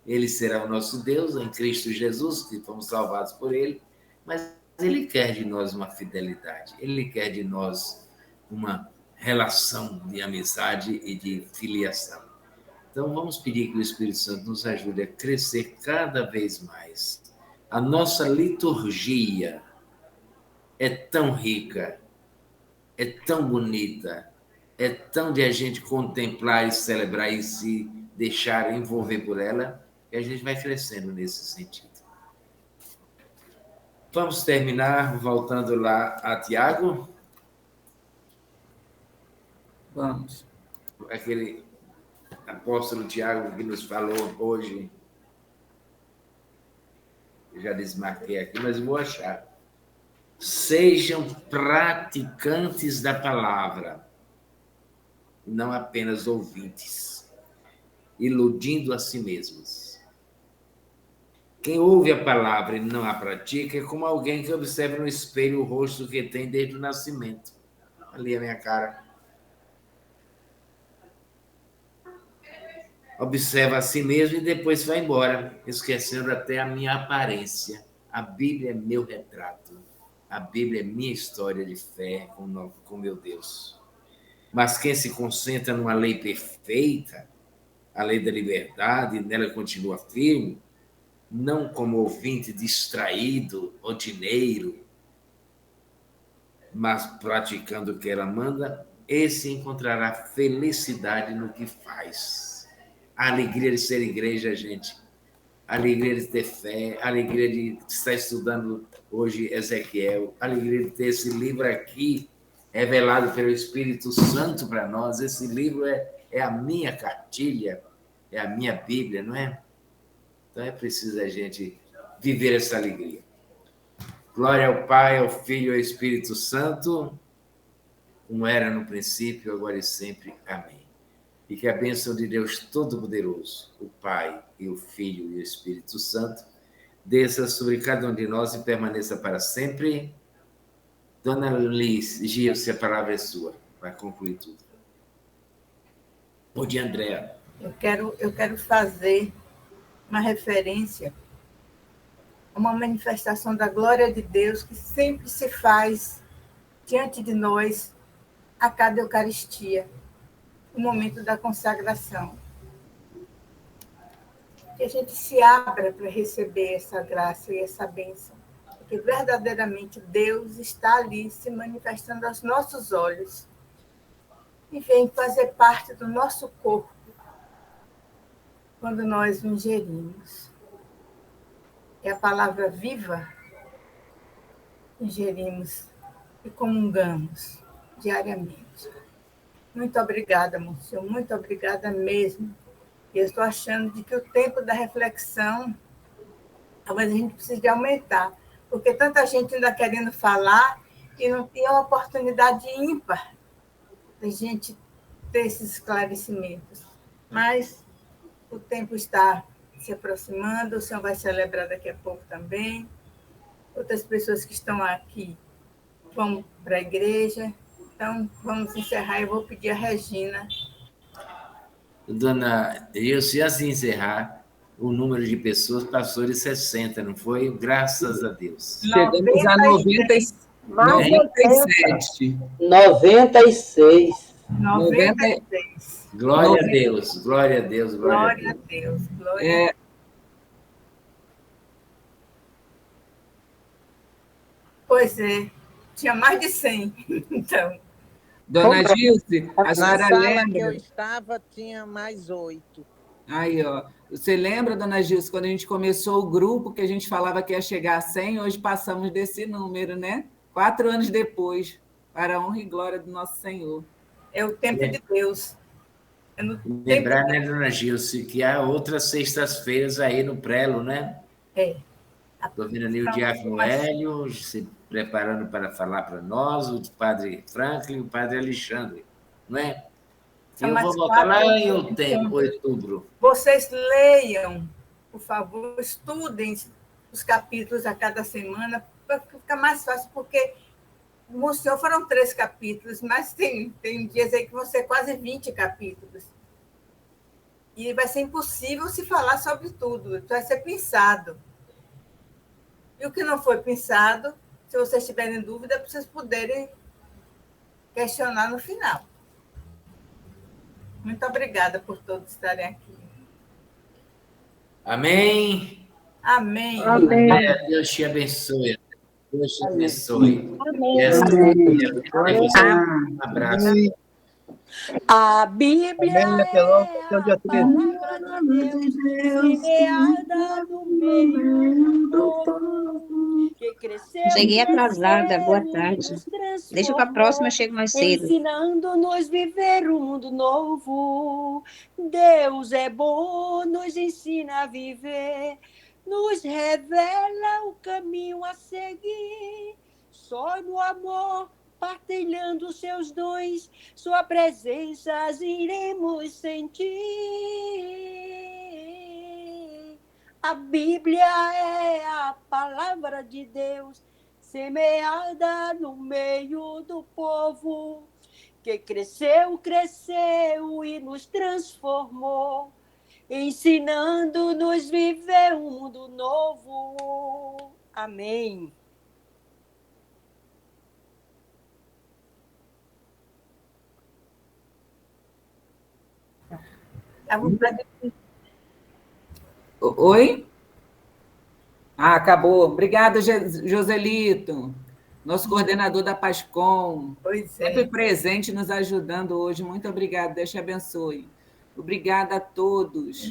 Ele será o nosso Deus, em Cristo Jesus, que fomos salvados por Ele, mas Ele quer de nós uma fidelidade, Ele quer de nós uma relação de amizade e de filiação. Então, vamos pedir que o Espírito Santo nos ajude a crescer cada vez mais. A nossa liturgia é tão rica, é tão bonita, é tão de a gente contemplar e celebrar e se deixar envolver por ela, que a gente vai crescendo nesse sentido. Vamos terminar voltando lá a Tiago? Vamos. Aquele apóstolo Tiago que nos falou hoje. Eu já desmarquei aqui, mas vou achar. Sejam praticantes da palavra, não apenas ouvintes, iludindo a si mesmos. Quem ouve a palavra e não a pratica é como alguém que observa no espelho o rosto que tem desde o nascimento. Ali a minha cara. Observa a si mesmo e depois vai embora, esquecendo até a minha aparência. A Bíblia é meu retrato. A Bíblia é minha história de fé com meu Deus. Mas quem se concentra numa lei perfeita, a lei da liberdade, nela continua firme, não como ouvinte distraído, rotineiro, mas praticando o que ela manda, esse encontrará felicidade no que faz. A alegria de ser igreja, gente. A alegria de ter fé, a alegria de estar estudando hoje Ezequiel, a alegria de ter esse livro aqui, revelado pelo Espírito Santo para nós. Esse livro é a minha cartilha, é a minha Bíblia, não é? Então é preciso a gente viver essa alegria. Glória ao Pai, ao Filho e ao Espírito Santo, como era no princípio, agora e sempre. Amém. E que a bênção de Deus Todo-Poderoso, o Pai e o Filho e o Espírito Santo, desça sobre cada um de nós e permaneça para sempre. Dona Liz, Gilce, a palavra é sua, para concluir tudo. Bom dia, Andréa. Eu quero fazer uma referência a uma manifestação da glória de Deus que sempre se faz diante de nós a cada Eucaristia, o momento da consagração. Que a gente se abra para receber essa graça e essa bênção, porque verdadeiramente Deus está ali se manifestando aos nossos olhos e vem fazer parte do nosso corpo quando nós o ingerimos. É a palavra viva, ingerimos e comungamos diariamente. Muito obrigada, Monsenhor, muito obrigada mesmo. Eu estou achando de que o tempo da reflexão, talvez a gente precise de aumentar, porque tanta gente ainda querendo falar e não tem uma oportunidade ímpar da gente ter esses esclarecimentos. Mas o tempo está se aproximando, o Senhor vai celebrar daqui a pouco também. Outras pessoas que estão aqui vão para a igreja. Então, vamos encerrar. Eu vou pedir a Regina. Dona Ilse, antes de encerrar, o número de pessoas passou de 60, não foi? Graças a Deus. Chegamos a 97. 96. 96. Glória a Deus, glória a Deus, glória a Deus. Glória a Deus. Pois é, tinha mais de 100, então. Dona Gilce, a Na senhora sala lembra? que eu estava, tinha mais 8. Aí, ó. Você lembra, Dona Gilce, quando a gente começou o grupo, que a gente falava que ia chegar a 100, hoje passamos desse número, né? 4 anos depois, para a honra e glória do nosso Senhor. É o tempo de Deus. Lembrar, né, Dona Gilce, que há outras sextas-feiras aí no Prelo, né? É. Estou vendo ali o Diácono Hélio se preparando para falar para nós, o Padre Franklin e o Padre Alexandre, não é? Eu vou voltar lá em outubro. Vocês leiam, por favor, estudem os capítulos a cada semana, para ficar mais fácil, porque o senhor foram 3 capítulos, mas tem dias aí que vão ser quase 20 capítulos. E vai ser impossível se falar sobre tudo, vai ser pensado. E o que não foi pensado, se vocês tiverem dúvida, para vocês poderem questionar no final. Muito obrigada por todos estarem aqui. Amém? Amém. Amém. Deus te abençoe. Deus te abençoe. Amém. Um abraço. A Bíblia Amém, até logo, até o dia 13. semeada no meio do povo, que cresceu. Cheguei atrasada, boa tarde. Deixa para a próxima, eu chego mais cedo. Ensinando-nos viver um mundo novo. Deus é bom, nos ensina a viver, nos revela o caminho a seguir. Só no amor, partilhando seus dons, sua presença iremos sentir. A Bíblia é a palavra de Deus, semeada no meio do povo, que cresceu e nos transformou, ensinando-nos viver um mundo novo. Amém. Oi? Acabou. Obrigada, Joselito, nosso coordenador da PASCOM. Sempre presente, nos ajudando hoje. Muito obrigada. Deus te abençoe. Obrigada a todos.